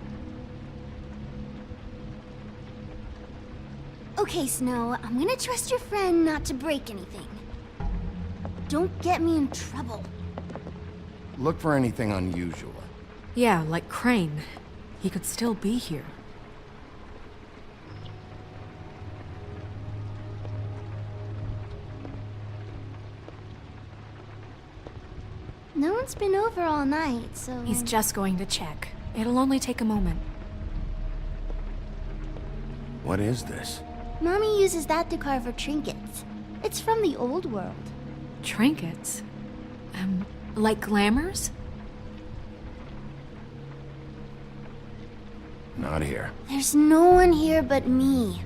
Okay, Snow, I'm gonna trust your friend not to break anything. Don't get me in trouble. Look for anything unusual. Yeah, like Crane. He could still be here. No one's been over all night, so... He's just going to check. It'll only take a moment. What is this? Mommy uses that to carve her trinkets. It's from the old world. Trinkets? Like glamours? Not here. There's no one here but me.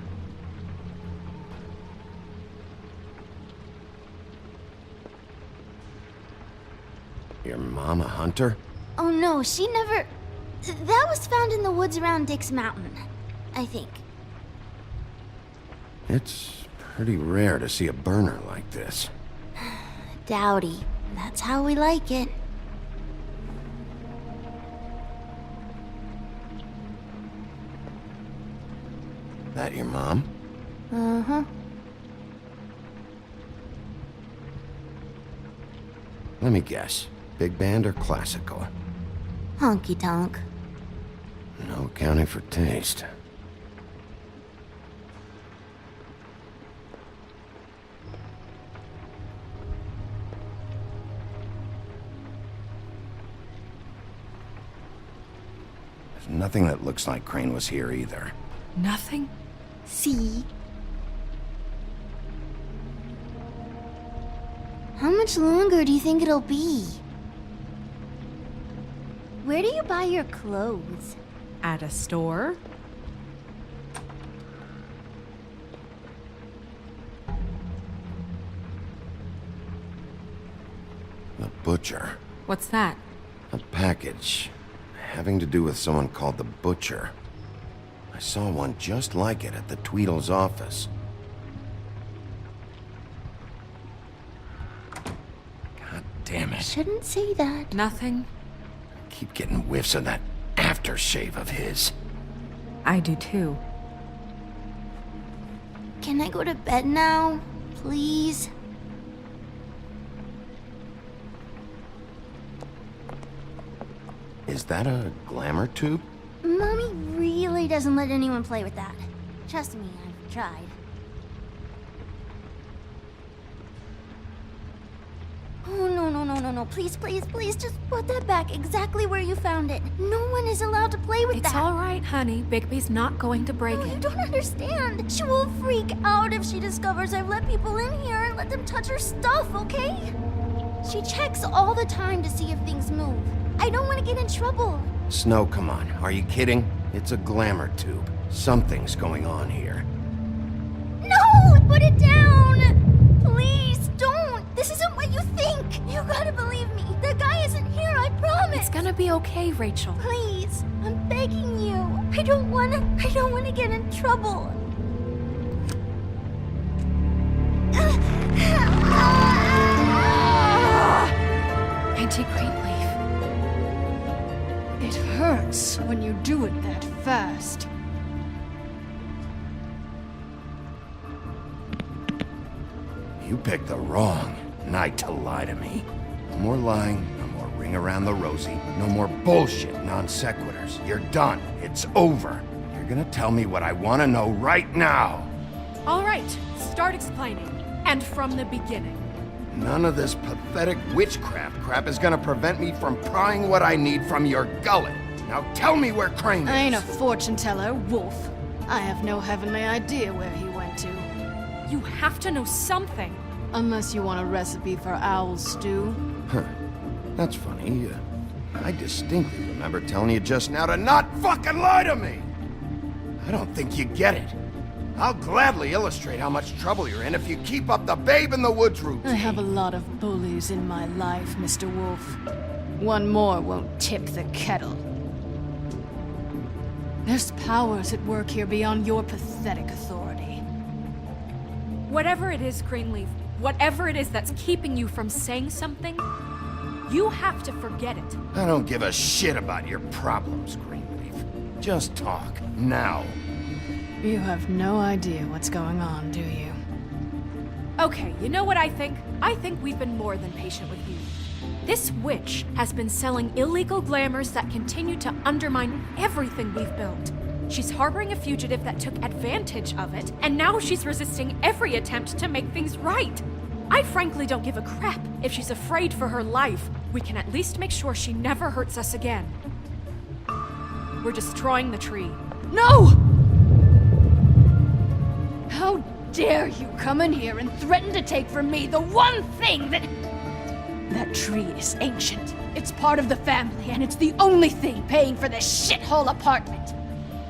Your mom a hunter? Oh no, she never... That was found in the woods around Dick's Mountain, I think. It's pretty rare to see a burner like this. Dowdy. That's how we like it. That your mom? Uh-huh. Let me guess. Big band or classical? Honky tonk. No accounting for taste. There's nothing that looks like Crane was here either. Nothing? See? How much longer do you think it'll be? Where do you buy your clothes? At a store? The butcher. What's that? A package. Having to do with someone called the Butcher. I saw one just like it at the Tweedle's office. God damn it. Shouldn't say that. Nothing? Keep getting whiffs of that aftershave of his. I do too. Can I go to bed now? Please? Is that a glamour tube? Mommy really doesn't let anyone play with that. Trust me, I've tried. Oh, no. Please, just put that back exactly where you found it. No one is allowed to play with that. It's all right, honey. Bigby's not going to break No, it. you don't understand. She will freak out if she discovers I've let people in here and let them touch her stuff, okay? She checks all the time to see if things move. I don't want to get in trouble. Snow, come on. Are you kidding? It's a glamour tube. Something's going on here. No! Put it down! Please, don't! This isn't what you think! You gotta believe me. The guy isn't here, I promise! It's gonna be okay, Rachel. Please, I'm begging you. I don't wanna get in trouble. Auntie Greenleaf. It hurts when you do it that fast. You picked the wrong night to lie to me. No more lying, no more ring around the rosy, no more bullshit non sequiturs. You're done. It's over. You're gonna tell me what I want to know right now. All right, start explaining. And from the beginning. None of this pathetic witchcraft crap is gonna prevent me from prying what I need from your gullet. Now tell me where Crane is. I ain't a fortune teller, Wolf. I have no heavenly idea where he went to. You have to know something. Unless you want a recipe for owl stew. Huh. That's funny. I distinctly remember telling you just now to not fucking lie to me! I don't think you get it. I'll gladly illustrate how much trouble you're in if you keep up the Babe in the Woods routine. I have a lot of bullies in my life, Mr. Wolf. One more won't tip the kettle. There's powers at work here beyond your pathetic authority. Whatever it is, Greenleaf, whatever it is that's keeping you from saying something, you have to forget it. I don't give a shit about your problems, Greenleaf. Just talk, now. You have no idea what's going on, do you? Okay, you know what I think? I think we've been more than patient with you. This witch has been selling illegal glamours that continue to undermine everything we've built. She's harboring a fugitive that took advantage of it, and now she's resisting every attempt to make things right. I frankly don't give a crap if she's afraid for her life. We can at least make sure she never hurts us again. We're destroying the tree. No! How dare you come in here and threaten to take from me the one thing that... That tree is ancient. It's part of the family, and it's the only thing paying for this shithole apartment.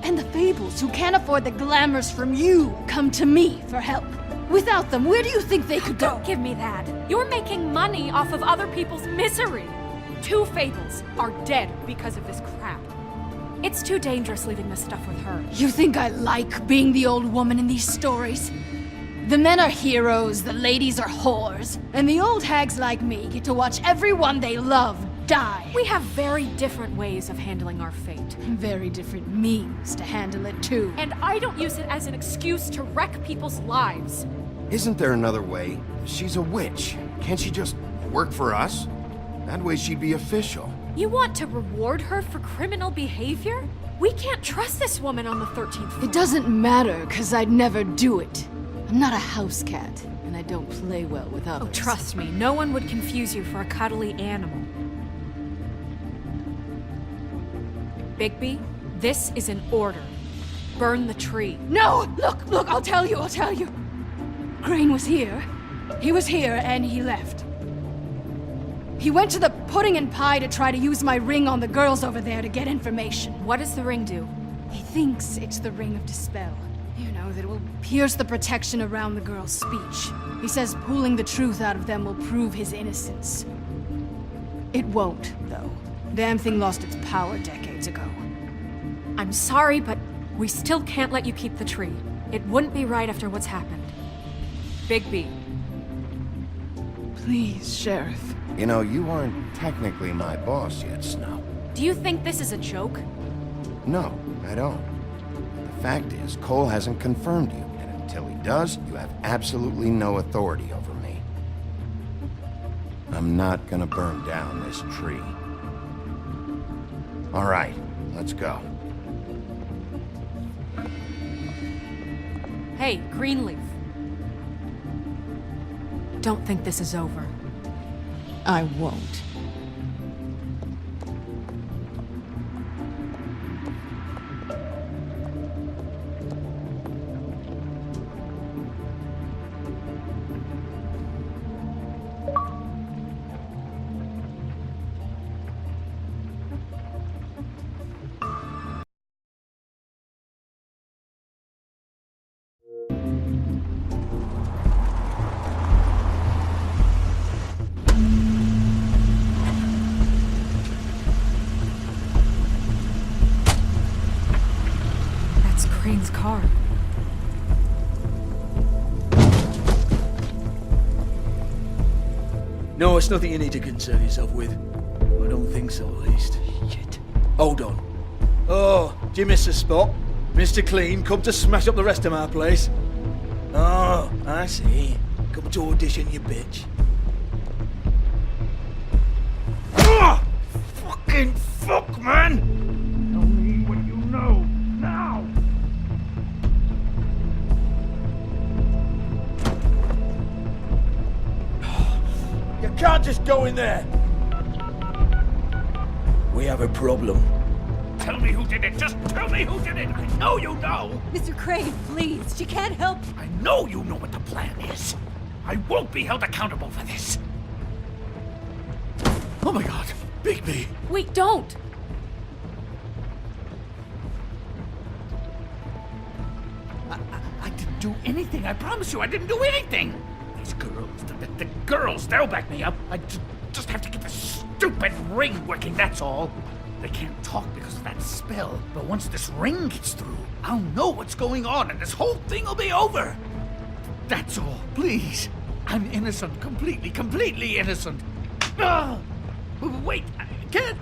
And the Fables, who can't afford the glamours from you, come to me for help. Without them, where do you think they could go? Don't give me that. You're making money off of other people's misery. 2 Fables are dead because of this crap. It's too dangerous leaving this stuff with her. You think I like being the old woman in these stories? The men are heroes, the ladies are whores, and the old hags like me get to watch everyone they love die. We have very different ways of handling our fate. Very different means to handle it, too. And I don't use it as an excuse to wreck people's lives. Isn't there another way? She's a witch. Can't she just work for us? That way she'd be official. You want to reward her for criminal behavior? We can't trust this woman on the 13th floor. It doesn't matter, because I'd never do it. I'm not a house cat, and I don't play well with others. Oh, trust me, no one would confuse you for a cuddly animal. Bigby, this is an order. Burn the tree. No! Look, I'll tell you. Crane was here. He was here, and he left. He went to the pudding and pie to try to use my ring on the girls over there to get information. What does the ring do? He thinks it's the Ring of Dispel. You know, that it will pierce the protection around the girl's speech. He says pulling the truth out of them will prove his innocence. It won't, though. Damn thing lost its power decades ago. I'm sorry, but we still can't let you keep the tree. It wouldn't be right after what's happened. Bigby. Please, Sheriff. You know, you aren't technically my boss yet, Snow. Do you think this is a joke? No, I don't. The fact is, Cole hasn't confirmed you, and until he does, you have absolutely no authority over me. I'm not gonna burn down this tree. All right, let's go. Hey, Greenleaf. Don't think this is over. I won't. That's Crane's car. No, it's nothing you need to concern yourself with. I don't think so, at least. Shit. Hold on. Oh, do you miss a spot? Mr. Clean, come to smash up the rest of my place. Oh, I see. Come to audition, you bitch. Ah! Fucking fuck, man! Tell me what you know, now! You can't just go in there! We have a problem. Tell me who did it. Just tell me who did it. I know you know. Mr. Crane, please. She can't help. I know you know what the plan is. I won't be held accountable for this. Oh my god, Bigby! Wait, don't! I didn't do anything. I promise you, I didn't do anything. These girls, the girls, they'll back me up. I just have to get the stupid ring working, that's all. They can't talk because of that spell, but once this ring gets through, I'll know what's going on and this whole thing will be over. That's all, please. I'm innocent, completely innocent. Ah! Wait, I can't.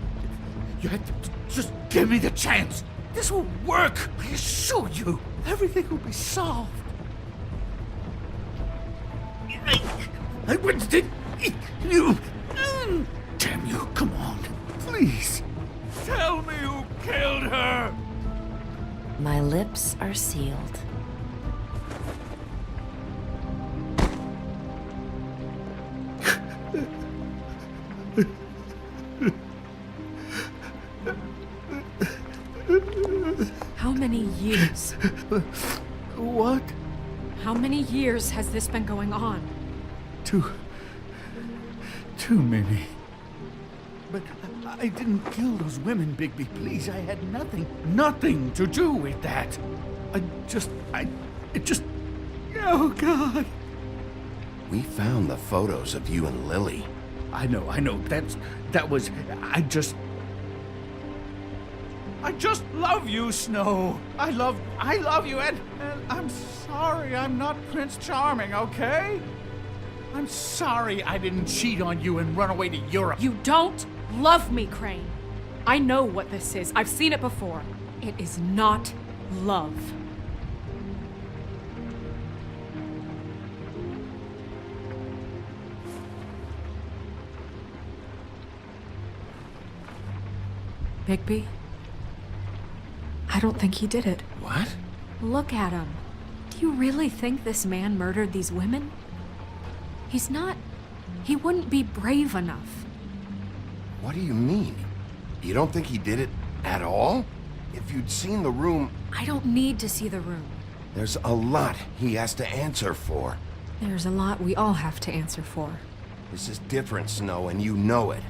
You have to just give me the chance. This will work, I assure you. Everything will be solved. Winston, you... Damn you, come on, please. Tell me who killed her! My lips are sealed. How many years? What? How many years has this been going on? Two, maybe. But I didn't kill those women, Bigby. Please, I had nothing to do with that. Oh, God. We found the photos of you and Lily. I know. I just love you, Snow. I love you, and I'm sorry I'm not Prince Charming, okay? I'm sorry I didn't cheat on you and run away to Europe. You don't love me, Crane. I know what this is. I've seen it before. It is not love. Bigby? I don't think he did it. What? Look at him. Do you really think this man murdered these women? He's not... He wouldn't be brave enough. What do you mean? You don't think he did it at all? If you'd seen the room... I don't need to see the room. There's a lot he has to answer for. There's a lot we all have to answer for. This is different, Snow, and you know it.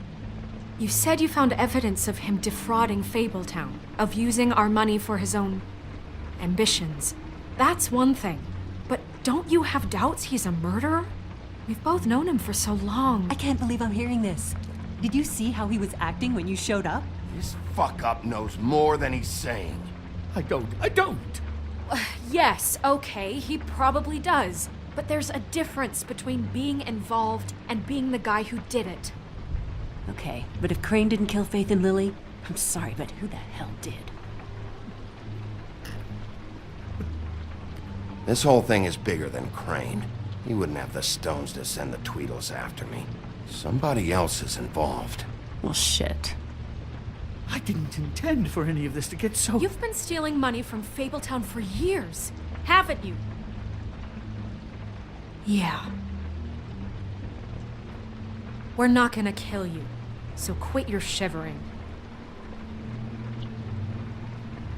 You said you found evidence of him defrauding Fabletown, of using our money for his own ambitions. That's one thing. But don't you have doubts he's a murderer? We've both known him for so long. I can't believe I'm hearing this. Did you see how he was acting when you showed up? This fuck-up knows more than he's saying. I don't. Yes, okay, he probably does. But there's a difference between being involved and being the guy who did it. Okay, but if Crane didn't kill Faith and Lily, I'm sorry, but who the hell did? This whole thing is bigger than Crane. He wouldn't have the stones to send the Tweedles after me. Somebody else is involved. Well, shit. I didn't intend for any of this to get so... You've been stealing money from Fabletown for years, haven't you? Yeah. We're not gonna kill you, so quit your shivering.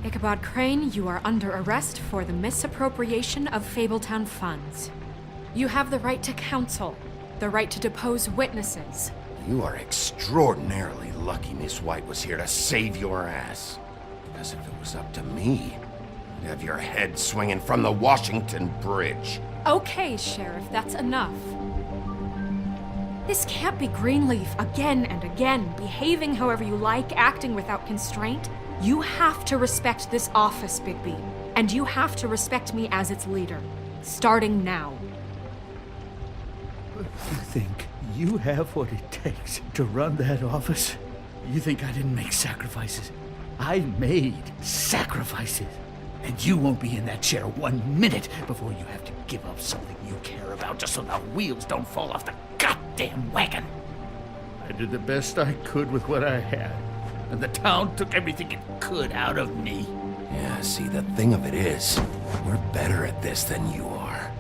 Ichabod Crane, you are under arrest for the misappropriation of Fabletown funds. You have the right to counsel, the right to depose witnesses. You are extraordinarily lucky Miss White was here to save your ass. Because if it was up to me, you'd have your head swinging from the Washington Bridge. Okay, Sheriff, that's enough. This can't be Greenleaf again and again, behaving however you like, acting without constraint. You have to respect this office, Bigby. And you have to respect me as its leader. Starting now. You think you have what it takes to run that office? You think I didn't make sacrifices? I made sacrifices. And you won't be in that chair 1 minute before you have to give up something you care about just so the wheels don't fall off the goddamn wagon. I did the best I could with what I had, and the town took everything it could out of me. Yeah, see, the thing of it is, we're better at this than you are.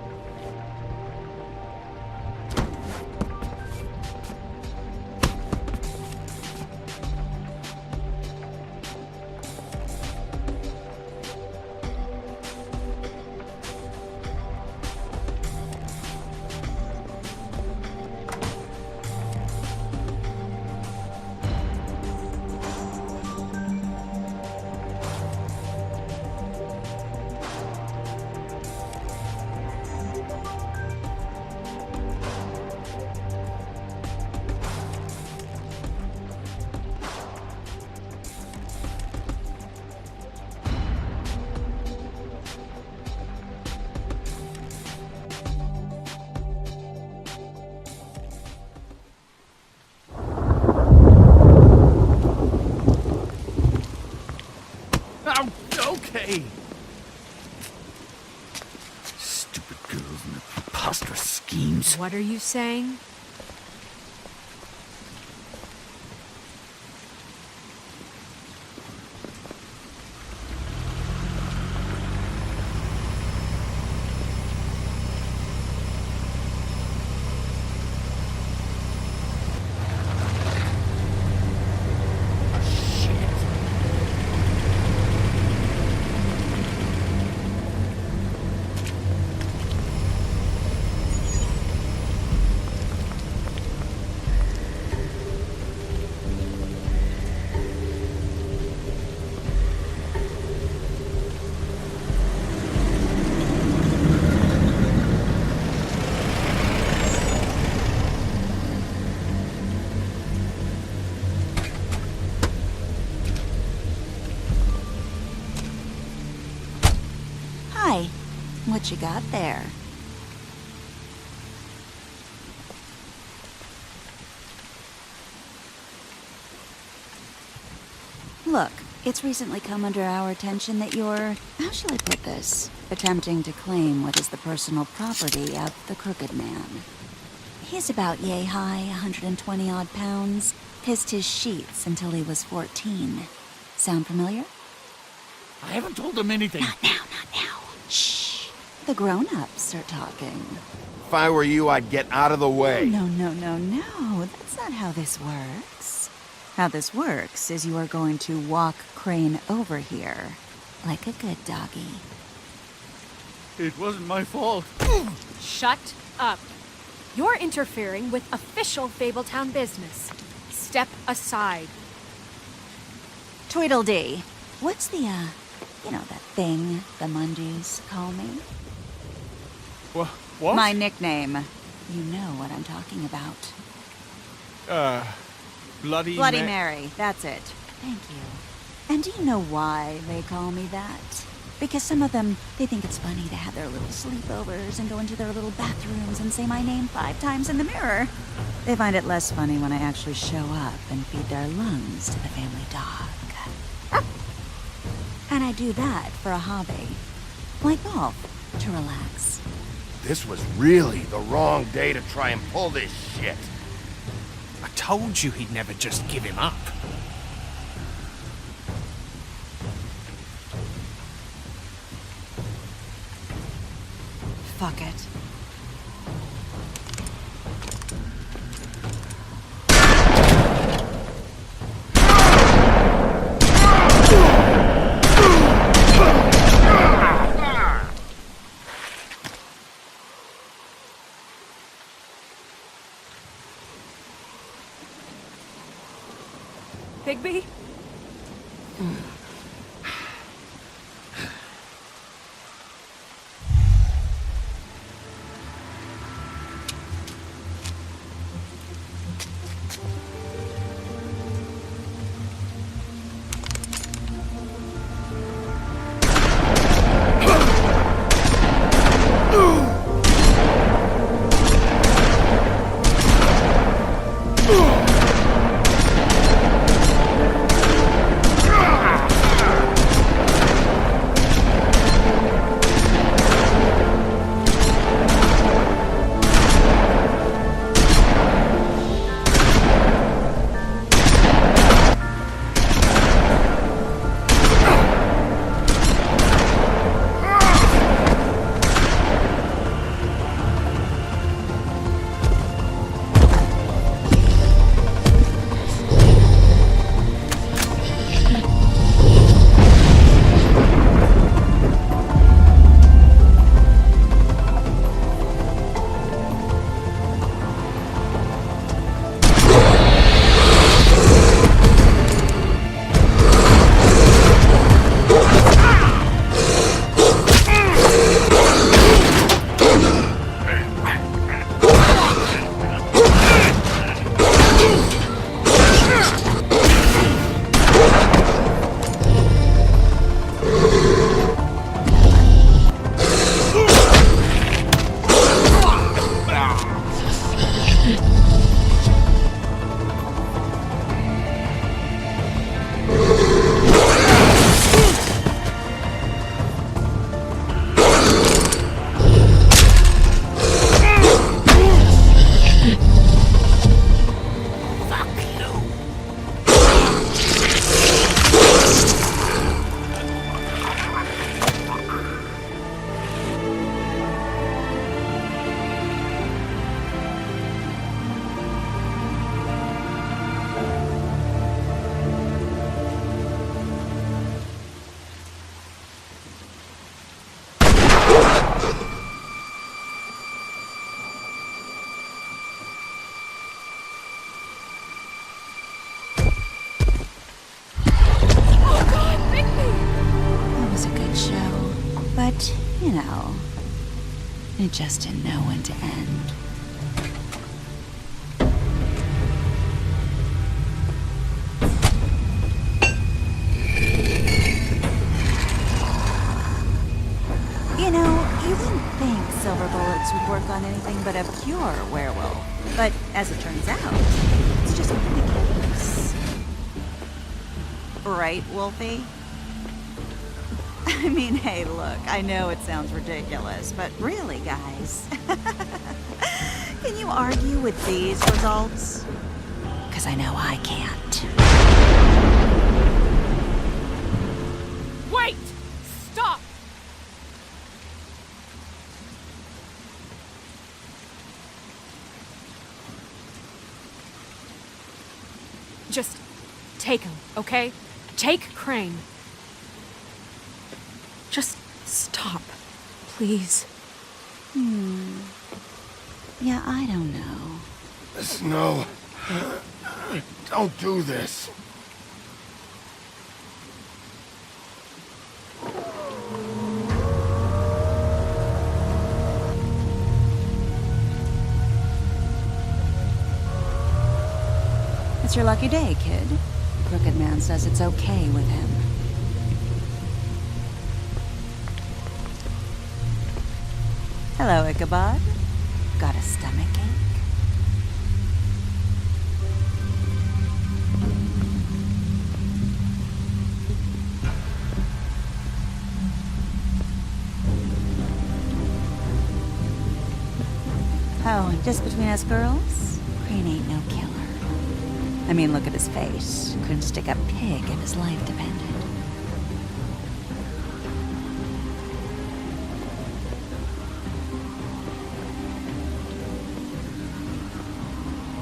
Okay. Stupid girls and their preposterous schemes. What are you saying? What you got there? Look, it's recently come under our attention that you're, how shall I put this, attempting to claim what is the personal property of the Crooked Man. He's about yay high, 120 odd pounds, pissed his sheets until he was 14. Sound familiar? I haven't told them anything. Not now. Shh. The grown-ups are talking. If I were you, I'd get out of the way. No. That's not how this works. How this works is you are going to walk Crane over here, like a good doggy. It wasn't my fault. Shut up. You're interfering with official Fabletown business. Step aside. Tweedledee. What's the, that thing the Mundys call me? What? My nickname. You know what I'm talking about. Bloody Mary. That's it. Thank you. And do you know why they call me that? Because some of them, they think it's funny to have their little sleepovers and go into their little bathrooms and say my name 5 times in the mirror. They find it less funny when I actually show up and feed their lungs to the family dog. And I do that for a hobby. Like golf, to relax. This was really the wrong day to try and pull this shit. I told you he'd never just give him up. Fuck it. Bigby? But, you know, it just didn't know when to end. You know, you wouldn't think silver bullets would work on anything but a pure werewolf. But as it turns out, it's just not the case. Right, Wolfie? I mean, hey, look, I know it sounds ridiculous, but really, guys, can you argue with these results? Because I know I can't. Wait! Stop! Just take him, okay? Take Crane. Just stop, please. Yeah, I don't know. Snow, don't do this. It's your lucky day, kid. Crooked Man says it's okay with him. Hello, Ichabod. Got a stomachache? Oh, and just between us girls, Crane ain't no killer. I mean, look at his face. Couldn't stick a pig if his life depended.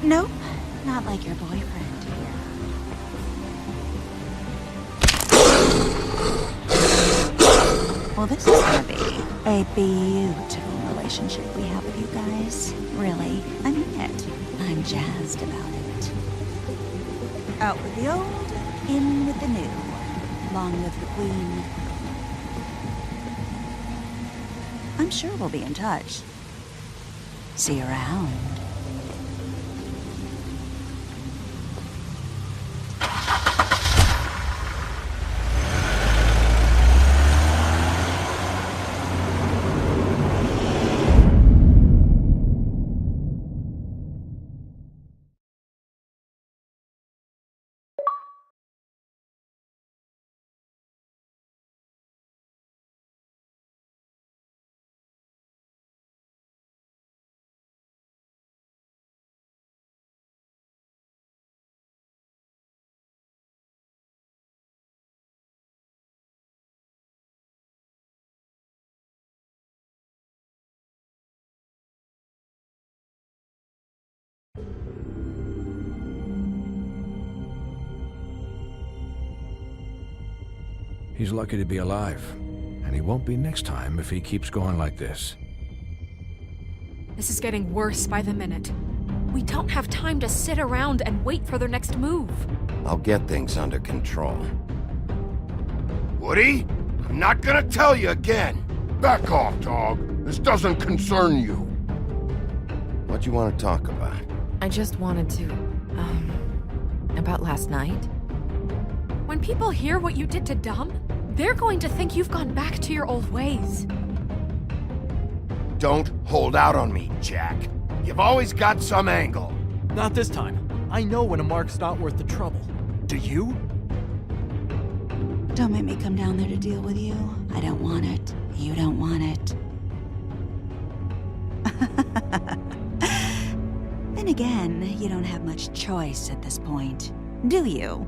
Nope, not like your boyfriend here. Well, this is gonna be a beautiful relationship we have with you guys. Really, I mean it. I'm jazzed about it. Out with the old, in with the new. Long live the Queen. I'm sure we'll be in touch. See you around. He's lucky to be alive, and he won't be next time if he keeps going like this. This is getting worse by the minute. We don't have time to sit around and wait for their next move. I'll get things under control. Woody, I'm not gonna tell you again. Back off, dog. This doesn't concern you. What do you want to talk about? I just wanted to, about last night. When people hear what you did to Dom, they're going to think you've gone back to your old ways. Don't hold out on me, Jack. You've always got some angle. Not this time. I know when a mark's not worth the trouble. Do you? Don't make me come down there to deal with you. I don't want it. You don't want it. Then again, you don't have much choice at this point, do you?